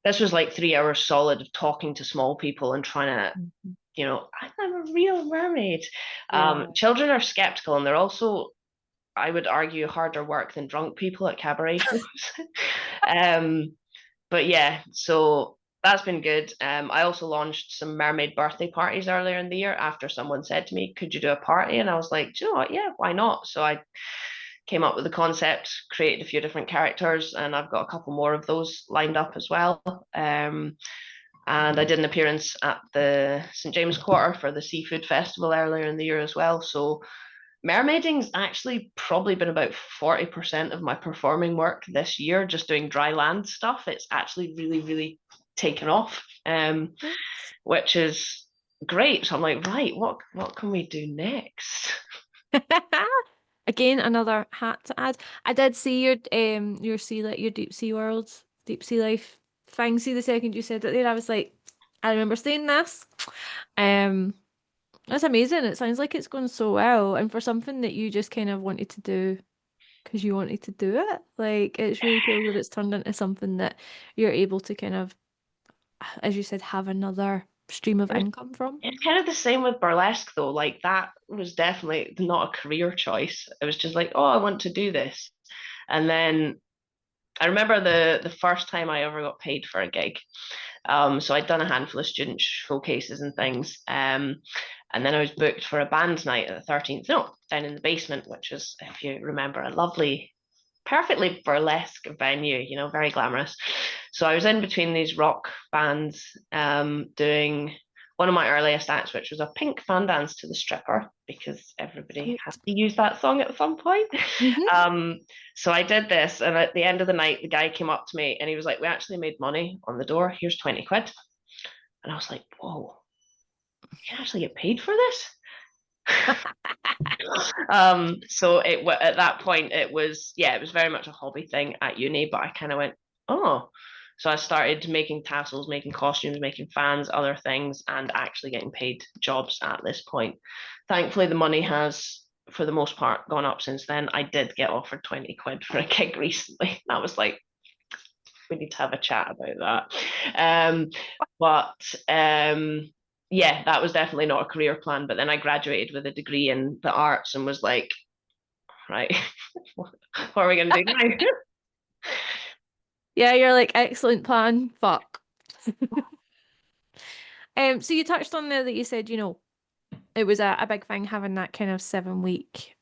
S2: this was like 3 hours solid of talking to small people and trying to,
S1: Mhm.
S2: I'm a real mermaid.
S1: Yeah.
S2: Children are skeptical, and they're also, I would argue, harder work than drunk people at cabaret shows. um, but yeah, so that's been good. I also launched some mermaid birthday parties earlier in the year after someone said to me, could you do a party? And I was like, do you know what? Yeah, why not? So I came up with the concept, created a few different characters, and I've got a couple more of those lined up as well. And I did an appearance at the St James Quarter for the Seafood Festival earlier in the year as well. So mermaiding's actually probably been about 40% of my performing work this year, just doing dry land stuff. It's actually really, really taken off,
S1: Nice.
S2: which is great. So I'm like, right, what can we do next?
S1: Again, another hat to add. I did see your deep sea worlds, deep sea life thing. See the second you said it there, I was like, I remember seeing this. Um, that's amazing. It sounds like it's going so well, and for something that you just kind of wanted to do because you wanted to do it, like it's really cool that it's turned into something that you're able to kind of, as you said, have another stream of income from.
S2: It's kind of the same with burlesque though. Like, that was definitely not a career choice. It was just like, oh, I want to do this. And then I remember the first time I ever got paid for a gig. So I'd done a handful of student showcases and things. And then I was booked for a band night at the 13th, no, down in the basement, which is, if you remember, a lovely, perfectly burlesque venue, very glamorous. So I was in between these rock bands, doing one of my earliest acts, which was a pink fan dance to the stripper, because everybody
S1: Cute.
S2: has to use that song at some point.
S1: Hmm.
S2: Um, so I did this, and at the end of the night, the guy came up to me and he was like, "We actually made money on the door. Here's 20 quid." And I was like, "Whoa, you can actually get paid for this?" So at that point it was, yeah, it was very much a hobby thing at uni, but I kind of went, oh. So I started making tassels, making costumes, making fans, other things, and actually getting paid jobs at this point. Thankfully, the money has, for the most part, gone up since then. I did get offered 20 quid for a gig recently. I was like, we need to have a chat about that. But yeah, that was definitely not a career plan. But then I graduated with a degree in the arts and was like, right, what are we going to do now?
S1: Yeah, you're like, excellent plan. Fuck. So you touched on there that you said, it was a big thing having that kind of 7 week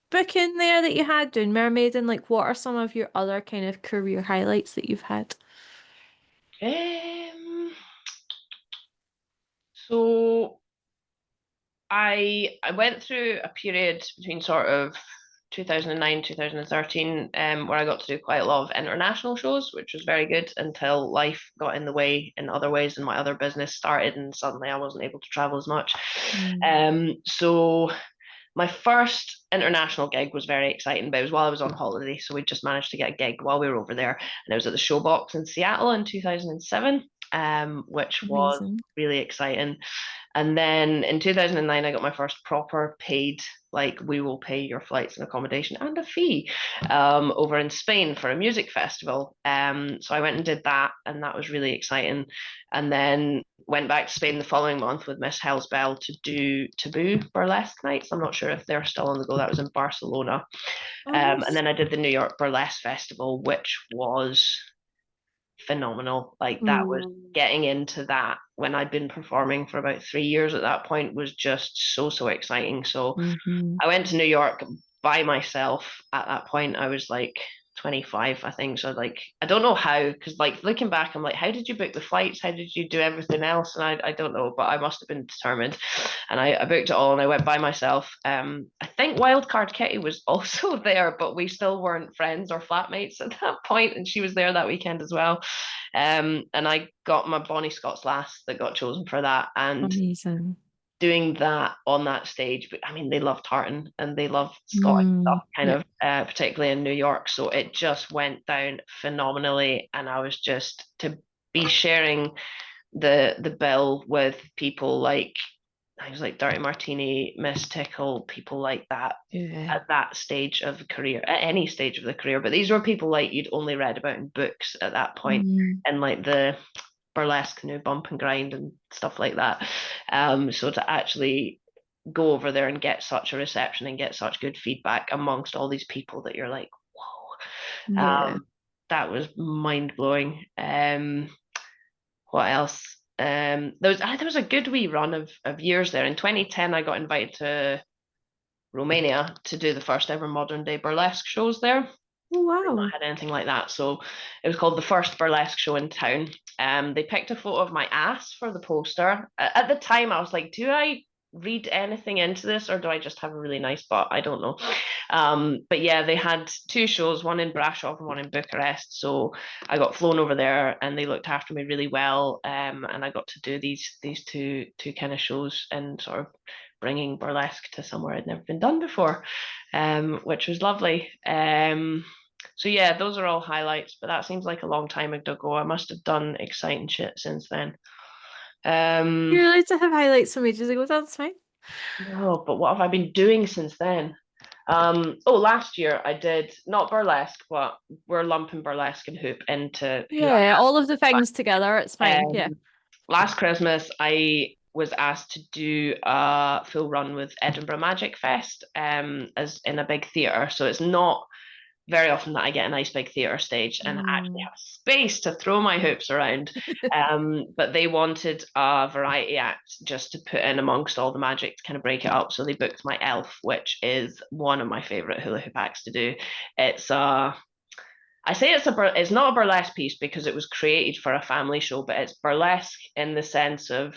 S1: book in there that you had doing Mermaid, and like what are some of your other kind of career highlights that you've had?
S2: Um, so I went through a period between sort of 2009, 2013, where I got to do quite a lot of international shows, which was very good until life got in the way in other ways and my other business started, and suddenly I wasn't able to travel as much.
S1: Mm.
S2: So my first international gig was very exciting, but it was while I was on holiday. So we just managed to get a gig while we were over there. And it was at the Showbox in Seattle in 2007, which was
S1: Amazing.
S2: really exciting. And then in 2009, I got my first proper paid, like, we will pay your flights and accommodation and a fee, over in Spain for a music festival. So I went and did that, and that was really exciting. And then went back to Spain the following month with Miss Hell's Bell to do Taboo burlesque nights. I'm not sure if they're still on the go. That was in Barcelona.
S1: Oh,
S2: And
S1: nice.
S2: then I did the New York Burlesque Festival, which was phenomenal. Like, that was
S1: Mm.
S2: getting into that when I'd been performing for about 3 years at that point was just so exciting. So
S1: Hmm.
S2: I went to New York by myself at that point. I was like 25, I think. So like, I don't know how, because like looking back, I'm like, how did you book the flights? How did you do everything else? And I don't know, but I must have been determined. And I booked it all and I went by myself. I think Wildcard Kitty was also there, but we still weren't friends or flatmates at that point, and she was there that weekend as well. And I got my Bonnie Scott's Lass that got chosen for that. And
S1: Amazing.
S2: doing that on that stage, but I mean, they love tartan and they love Scottish stuff,
S1: Mm.
S2: kind
S1: Yeah.
S2: of, particularly in New York. So it just went down phenomenally, and I was just to be sharing the bill with people like, I was like Dirty Martini, Miss Tickle, people like that
S1: Yeah.
S2: at that stage of the career, at any stage of the career. But these were people like you'd only read about in books at that point,
S1: Mm.
S2: and like the burlesque, bump and grind and stuff like that. So to actually go over there and get such a reception and get such good feedback amongst all these people that you're like, whoa,
S1: Yeah.
S2: that was mind blowing. What else? There was a good wee run of years there. In 2010, I got invited to Romania to do the first ever modern day burlesque shows there.
S1: Oh,
S2: Not
S1: wow.
S2: had anything like that. So it was called the first burlesque show in town. They picked a photo of my ass for the poster. At the time, I was like, do I read anything into this or do I just have a really nice butt? I don't know. But yeah, they had two shows, one in Brasov and one in Bucharest. So I got flown over there and they looked after me really well. And I got to do these two kind of shows and sort of bringing burlesque to somewhere I'd never been done before, which was lovely. So yeah, those are all highlights, but that seems like a long time ago. I must have done exciting shit since then. Um,
S1: You're allowed to have highlights from ages ago. That's fine.
S2: no, but what have I been doing since then? Last year I did not burlesque, but we're lumping burlesque and hoop into who
S1: Yeah, all of the
S2: I
S1: things together. It's
S2: am.
S1: fine. Yeah.
S2: Last Christmas I was asked to do a full run with Edinburgh Magic Fest, as in a big theatre. So it's not very often that I get a nice big theatre stage and actually
S1: Mm.
S2: have space to throw my hoops around. But they wanted a variety act just to put in amongst all the magic to kind of break it up. So they booked my elf, which is one of my favourite hula hoop acts to do. It's I say it's not a burlesque piece because it was created for a family show, but it's burlesque in the sense of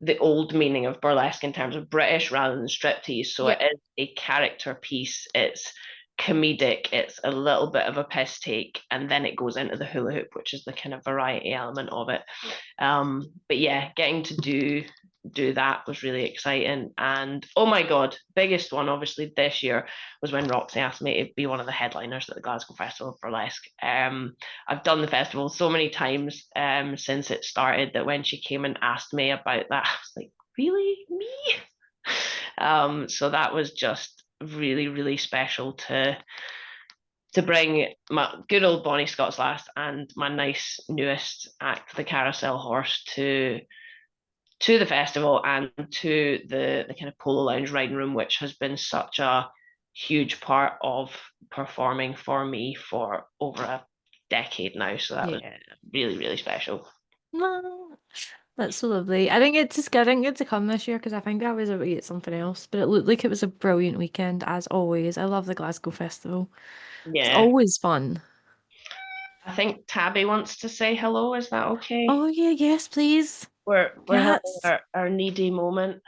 S2: the old meaning of burlesque in terms of British rather than striptease. So it
S1: Yep.
S2: is a character piece. It's comedic. It's a little bit of a piss take, and then it goes into the hula hoop, which is the kind of variety element of it. But yeah, getting to do that was really exciting. And oh my god, biggest one obviously this year was when Roxy asked me to be one of the headliners at the Glasgow Festival of Burlesque. I've done the festival so many times since it started that when she came and asked me about that, I was like, really, me? So that was just really, really special to bring my good old Bonnie Scott's Last and my nice newest act, the Carousel Horse, to the festival and to the kind of polo lounge riding room, which has been such a huge part of performing for me for over a decade now. So that was
S1: Yeah.
S2: really, really special.
S1: No, that's so lovely. I didn't get to come this year because I think I was away at something else, but it looked like it was a brilliant weekend as always. I love the Glasgow Festival. It's
S2: Yeah.
S1: always fun.
S2: I think Tabby wants to say hello. Is that okay?
S1: Oh yeah, yes, please.
S2: We're having
S1: Yes.
S2: our needy moment.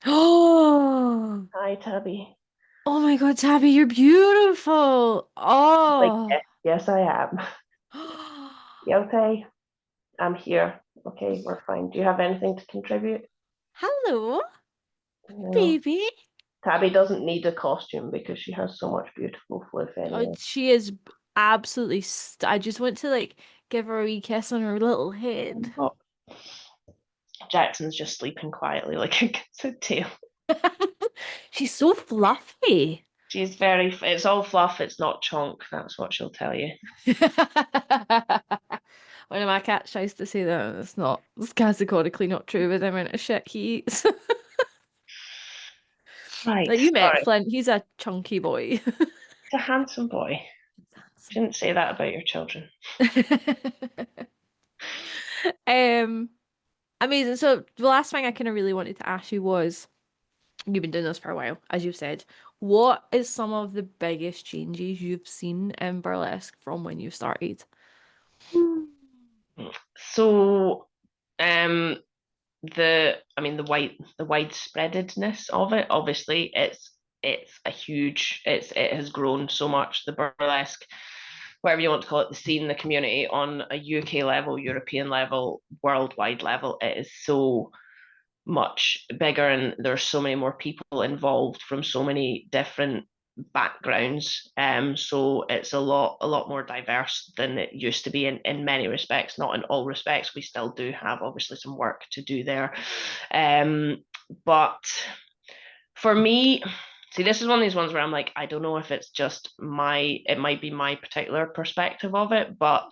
S1: Oh,
S2: Hi, Tabby.
S1: oh my God, Tabby, you're beautiful.
S2: Like,
S1: Oh.
S2: yes, I am. Yeah, okay. I'm here. Okay, we're fine. Do you have anything to contribute?
S1: Hello,
S2: No.
S1: baby.
S2: Tabby doesn't need a costume because she has so much beautiful fluff
S1: Oh,
S2: anyway.
S1: she is absolutely I just want to like give her a wee kiss on her little head.
S2: Oh, Jackson's just sleeping quietly like a good tail.
S1: She's so fluffy.
S2: She's very, it's all fluff, it's not chunk. That's what she'll tell you.
S1: One of my cats tries to say that it's categorically not true with the amount of shit he eats.
S2: Right,
S1: Like you met
S2: sorry.
S1: Flint, he's a chunky boy.
S2: It's a handsome boy. Shouldn't say that about your children.
S1: Um, Amazing. So the last thing I kind of really wanted to ask you was, you've been doing this for a while, as you've said. What is some of the biggest changes you've seen in burlesque from when you started?
S2: So, um, the widespreadedness of it, obviously, it's a huge, it has grown so much. The burlesque, whatever you want to call it, the scene, the community on a UK level, European level, worldwide level, it is so much bigger, and there's so many more people involved from so many different backgrounds. So it's a lot more diverse than it used to be in many respects, not in all respects. We still do have obviously some work to do there. But for me, see, this is one of these ones where I'm like, I don't know if it's just it might be my particular perspective of it, but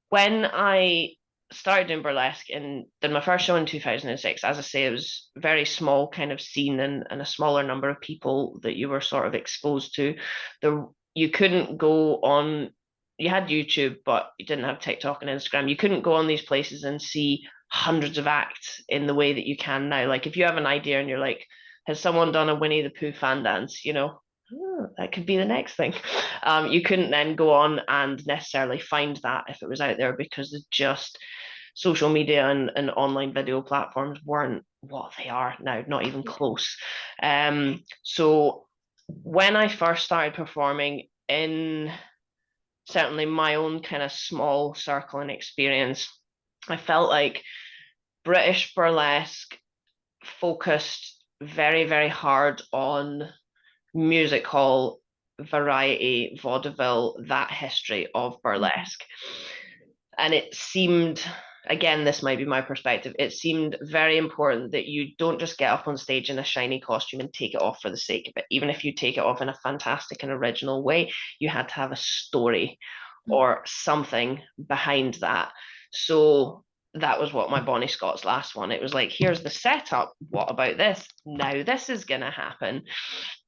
S2: when I started doing burlesque and did my first show in 2006, as I say, it was very small kind of scene, and a smaller number of people that you were sort of exposed to. There, you couldn't go on, you had YouTube, but you didn't have TikTok and Instagram. You couldn't go on these places and see hundreds of acts in the way that you can now. Like if you have an idea and you're like, has someone done a Winnie the Pooh fan dance? Oh, that could be the next thing. You couldn't then go on and necessarily find that if it was out there because just social media and online video platforms weren't what they are now, not even close. So when I first started performing in certainly my own kind of small circle and experience, I felt like British burlesque focused very, very hard on music hall, variety, vaudeville, that history of burlesque. And it seemed, again, this might be my perspective, it seemed very important that you don't just get up on stage in a shiny costume and take it off for the sake of it. Even if you take it off in a fantastic and original way, you had to have a story or something behind that. So that was what my Bonnie Scott's Last one. It was like, here's the setup. What about this? Now this is going to happen.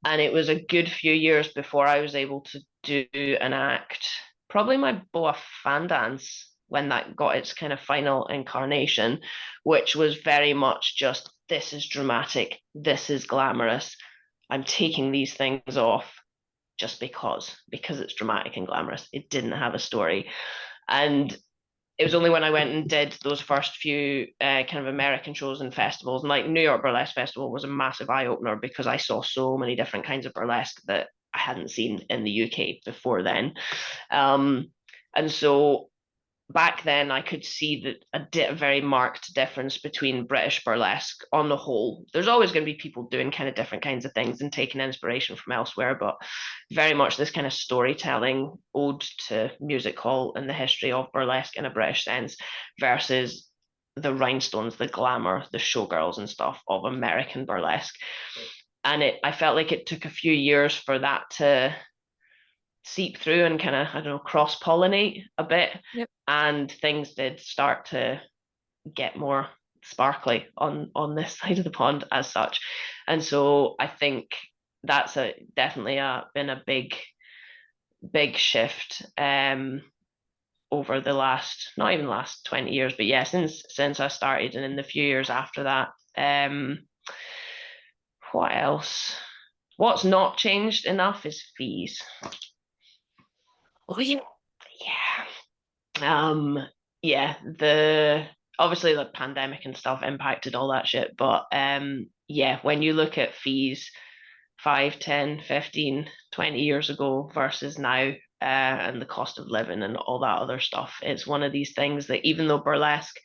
S2: And it was a good few years before I was able to do an act, probably my Boa fan dance when that got its kind of final incarnation, which was very much just this is dramatic, this is glamorous. I'm taking these things off just because it's dramatic and glamorous. It didn't have a story. And it was only when I went and did those first few kind of American shows and festivals, and like New York Burlesque Festival was a massive eye opener because I saw so many different kinds of burlesque that I hadn't seen in the UK before then. And so back then I could see that a very marked difference between British burlesque on the whole. There's always going to be people doing kind of different kinds of things and taking inspiration from elsewhere, but very much this kind of storytelling ode to music hall and the history of burlesque in a British sense versus the rhinestones, the glamour, the showgirls and stuff of American burlesque. And I felt like it took a few years for that to seep through and kind of, I don't know, cross pollinate a bit.
S1: Yep.
S2: And things did start to get more sparkly on this side of the pond as such. And so I think that's definitely been a big shift over the last, not even last 20 years, but yeah, since I started and in the few years after that. What else? What's not changed enough is fees.
S1: Oh yeah.
S2: Yeah, the obviously the pandemic and stuff impacted all that shit, but yeah, when you look at fees 5, 10, 15, 20 years ago versus now, and the cost of living and all that other stuff, it's one of these things that even though burlesque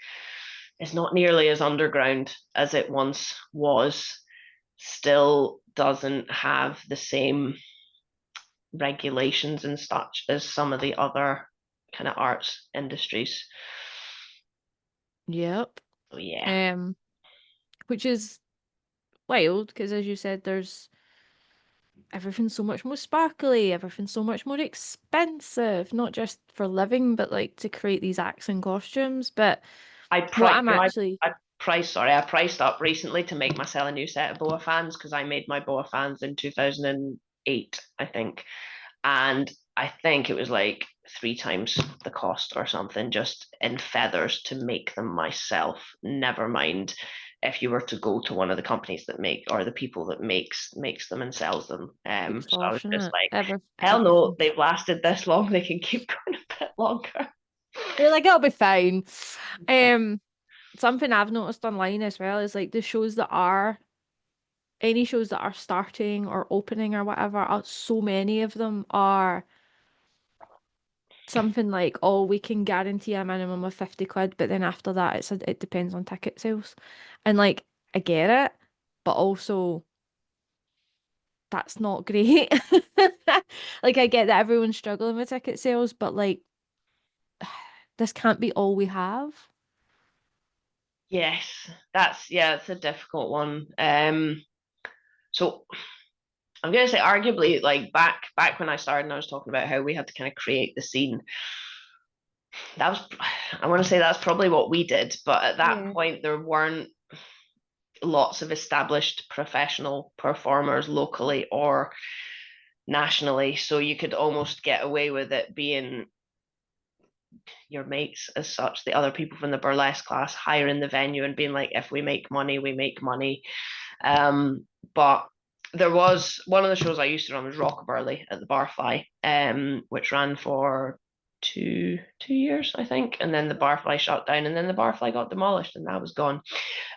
S2: is not nearly as underground as it once was, still doesn't have the same regulations and such as some of the other kind of arts industries.
S1: Yep.
S2: So yeah,
S1: Um, which is wild because, as you said, there's everything's so much more sparkly, everything's so much more expensive, not just for living, but like to create these acts and costumes. But
S2: I
S1: what
S2: price
S1: I'm
S2: so
S1: actually,
S2: I priced up recently to make myself a new set of boa fans because I made my boa fans in 2008, I think, and I think it was like 3 times the cost or something just in feathers to make them myself. Never mind if you were to go to one of the companies that make or the people that makes them and sells them. So I was just
S1: extortionate,
S2: like, hell no,
S1: everything.
S2: they've lasted this long, they can keep going a bit longer.
S1: You're like, it'll be fine. Um, Something I've noticed online as well is like the shows that are any shows that are starting or opening or whatever, so many of them are something like, oh, we can guarantee a minimum of 50 quid, but then after that, it depends on ticket sales. And like, I get it, but also that's not great. Like, I get that everyone's struggling with ticket sales, but like, this can't be all we have.
S2: Yes, it's a difficult one. So I'm gonna say arguably like back when I started and I was talking about how we had to kind of create the scene. That was I want to say that's probably what we did, but at that
S1: Yeah.
S2: point there weren't lots of established professional performers locally or nationally, so you could almost get away with it being your mates as such, the other people from the burlesque class hiring the venue and being like, if we make money, we make money. But there was one of the shows I used to run was Rockabilly at the Barfly, which ran for two years, I think, and then the Barfly shut down, and then the Barfly got demolished, and that was gone.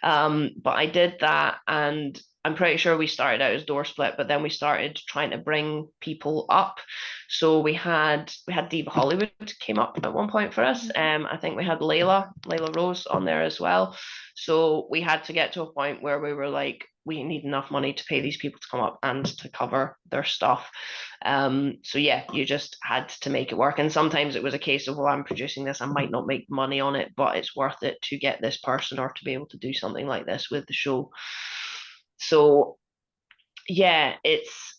S2: But I did that, and I'm pretty sure we started out as door split, but then we started trying to bring people up. So we had Diva Hollywood came up at one point for us. I think we had Layla Rose on there as well. So we had to get to a point where we were like, we need enough money to pay these people to come up and to cover their stuff. So yeah, you just had to make it work. And sometimes it was a case of, well, I'm producing this, I might not make money on it, but it's worth it to get this person or to be able to do something like this with the show. So yeah, it's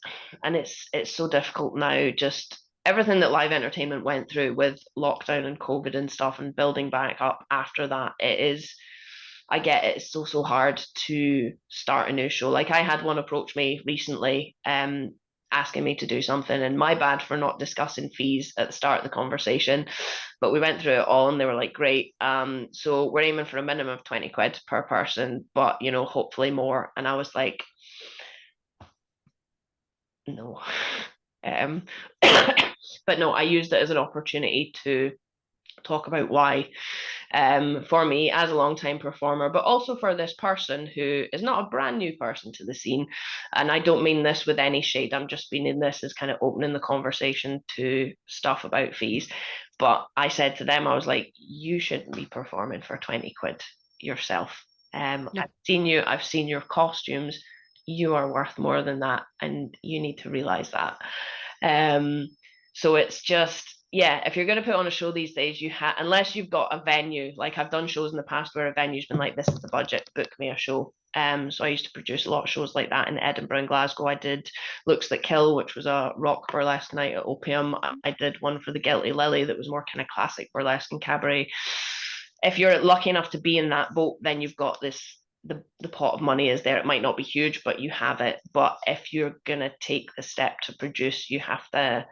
S2: so difficult now. Just everything that live entertainment went through with lockdown and COVID and stuff and building back up after that, it is I get it, it's so hard to start a new show. Like I had one approach me recently, asking me to do something, and my bad for not discussing fees at the start of the conversation. But we went through it all, and they were like, "Great, so we're aiming for a minimum of 20 quid per person, but hopefully more." And I was like, "No." Um, but no, I used it as an opportunity to talk about why. For me as a long-time performer, but also for this person who is not a brand new person to the scene. And I don't mean this with any shade. I'm just meaning this as kind of opening the conversation to stuff about fees. But I said to them, I was like, you shouldn't be performing for 20 quid yourself.
S1: No.
S2: I've seen your costumes. You are worth more than that, and you need to realize that. Um, so it's just, yeah, if you're going to put on a show these days, unless you've got a venue. Like I've done shows in the past where a venue's been like, this is the budget, book me a show. So I used to produce a lot of shows like that in Edinburgh and Glasgow. I did Looks That Kill, which was a rock burlesque night at Opium. I did one for the Guilty Lily that was more kind of classic burlesque and cabaret. If you're lucky enough to be in that boat, then you've got the pot of money is there. It might not be huge, but you have it. But if you're gonna take the step to produce, you have to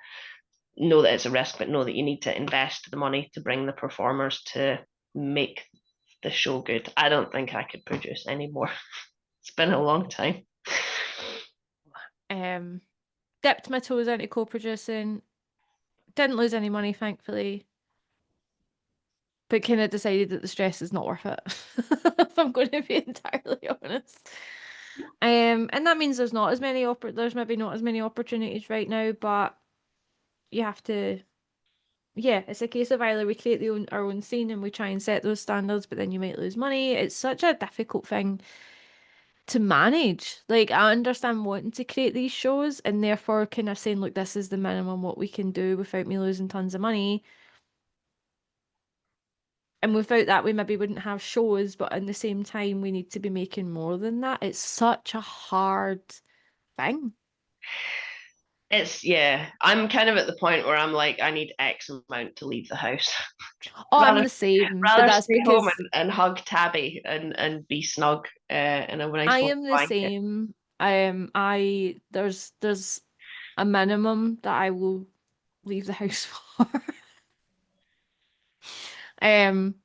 S2: know that it's a risk, but know that you need to invest the money to bring the performers to make the show good. I don't think I could produce anymore. It's been a long time.
S1: Dipped my toes into co-producing. Didn't lose any money, thankfully, but kind of decided that the stress is not worth it. If I'm going to be entirely honest. And that means there's maybe not as many opportunities right now, but you have to, yeah, it's a case of either we create our own scene and we try and set those standards, but then you might lose money. It's such a difficult thing to manage. Like, I understand wanting to create these shows and therefore kind of saying, look, this is the minimum what we can do without me losing tons of money. And without that, we maybe wouldn't have shows, but in the same time, we need to be making more than that. It's such a hard thing.
S2: It's, yeah, I'm kind of at the point where I'm like, I need X amount to leave the house.
S1: Oh, I'm
S2: rather
S1: the same, but
S2: rather
S1: that's
S2: stay home
S1: because
S2: and hug Tabby and be snug in a nice
S1: I
S2: warm
S1: am the
S2: blanket.
S1: same. There's a minimum that I will leave the house for. Um,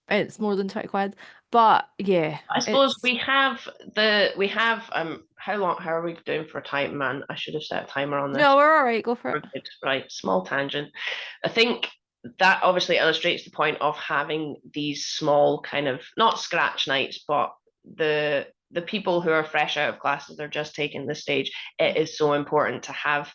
S1: it's more than 20 quid. But yeah,
S2: I suppose
S1: it's
S2: we have how are we doing for time, man? I should have set a timer on this.
S1: no, we're all right, go for
S2: We're
S1: it.
S2: good. Right, small tangent. I think that obviously illustrates the point of having these small kind of not scratch nights, but the people who are fresh out of classes, they're just taking the stage. It is so important to have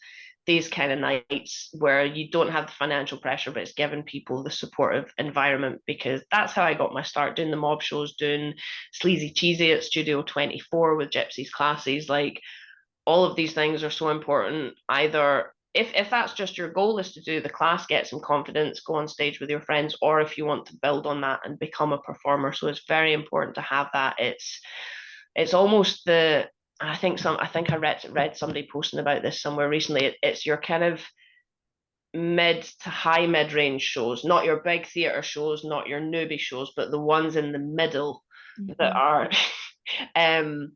S2: these kind of nights where you don't have the financial pressure, but it's giving people the supportive environment, because that's how I got my start doing the mob shows, doing Sleazy Cheesy at Studio 24 with Gypsy's classes. Like, all of these things are so important. Either if that's just your goal, is to do the class, get some confidence, go on stage with your friends, or if you want to build on that and become a performer. So it's very important to have that. It's almost the I think I read somebody posting about this somewhere recently. It's your kind of mid to high mid range shows, not your big theatre shows, not your newbie shows, but the ones in the middle that
S1: Mhm.
S2: are um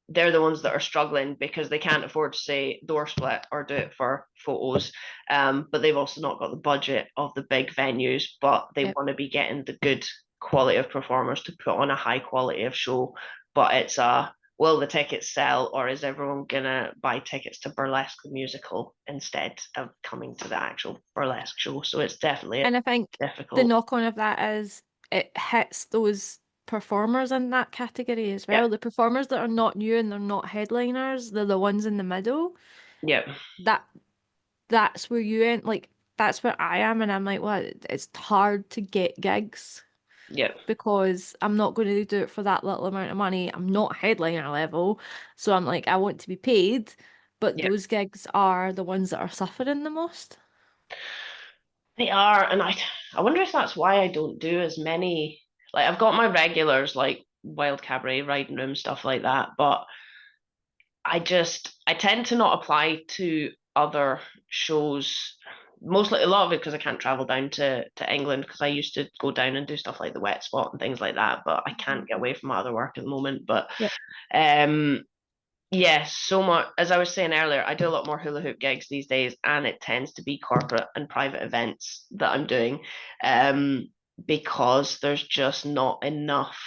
S2: they're the ones that are struggling because they can't afford to say door split or do it for photos. But they've also not got the budget of the big venues, but they
S1: Yep.
S2: want to be getting the good quality of performers to put on a high quality of show. But it's will the tickets sell, or is everyone gonna buy tickets to Burlesque the musical instead of coming to the actual burlesque show? So it's definitely
S1: And I think the
S2: difficult.
S1: knock on of that is it hits those performers in that category as
S2: Yeah,
S1: well. The performers that are not new and they're not headliners, they're the ones in the middle.
S2: yeah,
S1: That that's where you end, like that's where I am, and I'm like, well, it's hard to get gigs
S2: yeah,
S1: because I'm not going to do it for that little amount of money. I'm not headliner level, so I'm like, I want to be paid, but
S2: yeah.
S1: those gigs are the ones that are suffering the most.
S2: They are, and I wonder if that's why I don't do as many. Like, I've got my regulars like Wild Cabaret, Riding Room, stuff like that, but I tend to not apply to other shows. Mostly a lot of it because I can't travel down to England, because I used to go down and do stuff like the Wet Spot and things like that, but I can't
S1: Mhm.
S2: get away from my other work at the moment. But
S1: Yep.
S2: um yes, so much. As I was saying earlier, I do a lot more hula hoop gigs these days, and it tends to be corporate and private events that I'm doing, because there's just not enough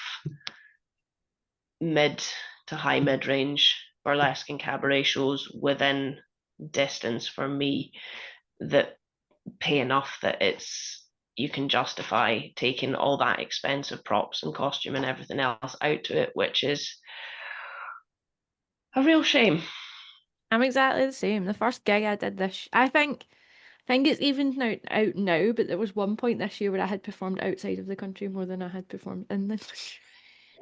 S2: mid to high mid range burlesque and cabaret shows within distance for me that pay enough that you can justify taking all that expensive props and costume and everything else out to it, which is a real shame.
S1: I'm exactly the same. The first gig I did this, I think it's even now out now, but there was one point this year where I had performed outside of the country more than I had performed in the country,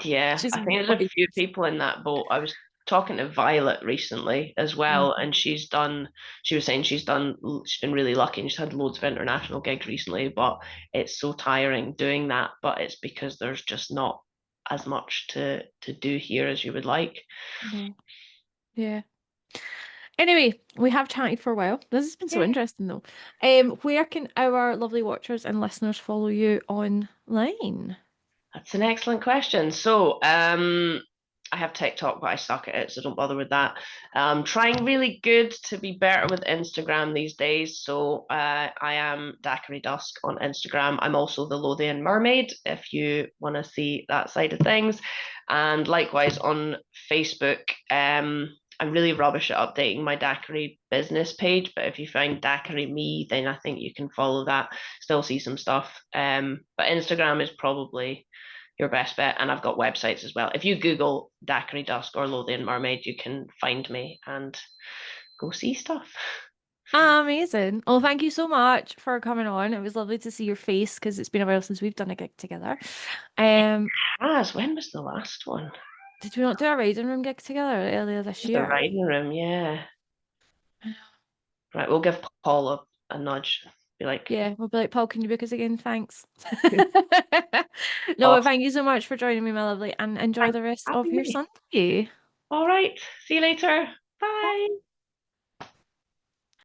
S2: Yeah,
S1: which is
S2: I think there's a
S1: wild.
S2: few people in that boat. I was talking to Violet recently as well,
S1: Mhm.
S2: and she was saying she's been really lucky and she's had loads of international gigs recently, but it's so tiring doing that. But it's because there's just not as much to do here as you would like.
S1: No. Yeah. Anyway, we have chatted for a while. This has been so
S2: Yeah.
S1: interesting though. Where can our lovely watchers and listeners follow you online?
S2: That's an excellent question. So, I have TikTok, but I suck at it, so don't bother with that. Trying really good to be better with Instagram these days. So, I am Daiquiri Dusk on Instagram. I'm also the Lothian Mermaid if you want to see that side of things. And likewise on Facebook, I'm really rubbish at updating my Daiquiri business page, but if you find Daiquiri Me, then I think you can follow that, still see some stuff. But Instagram is probably your best bet. And I've got websites as well. If you Google Daiquiri Dusk or Lothian Mermaid, you can find me and go see stuff.
S1: Amazing. Well, thank you so much for coming on. It was lovely to see your face because it's been a while since we've done a gig together. Um,
S2: As when was the last one?
S1: did we not do a Riding Room gig together earlier
S2: It
S1: this
S2: was the
S1: year?
S2: writing room, yeah. Right, we'll give Paul a nudge. Be like,
S1: Yeah, we'll be like, Paul, can you book us again? Thanks. No, but
S2: awesome.
S1: thank you so much for joining me, my lovely, and enjoy
S2: Thanks
S1: the rest
S2: for
S1: of
S2: having
S1: your
S2: me.
S1: Sunday.
S2: All right. See you later.
S1: Bye.
S2: Bye.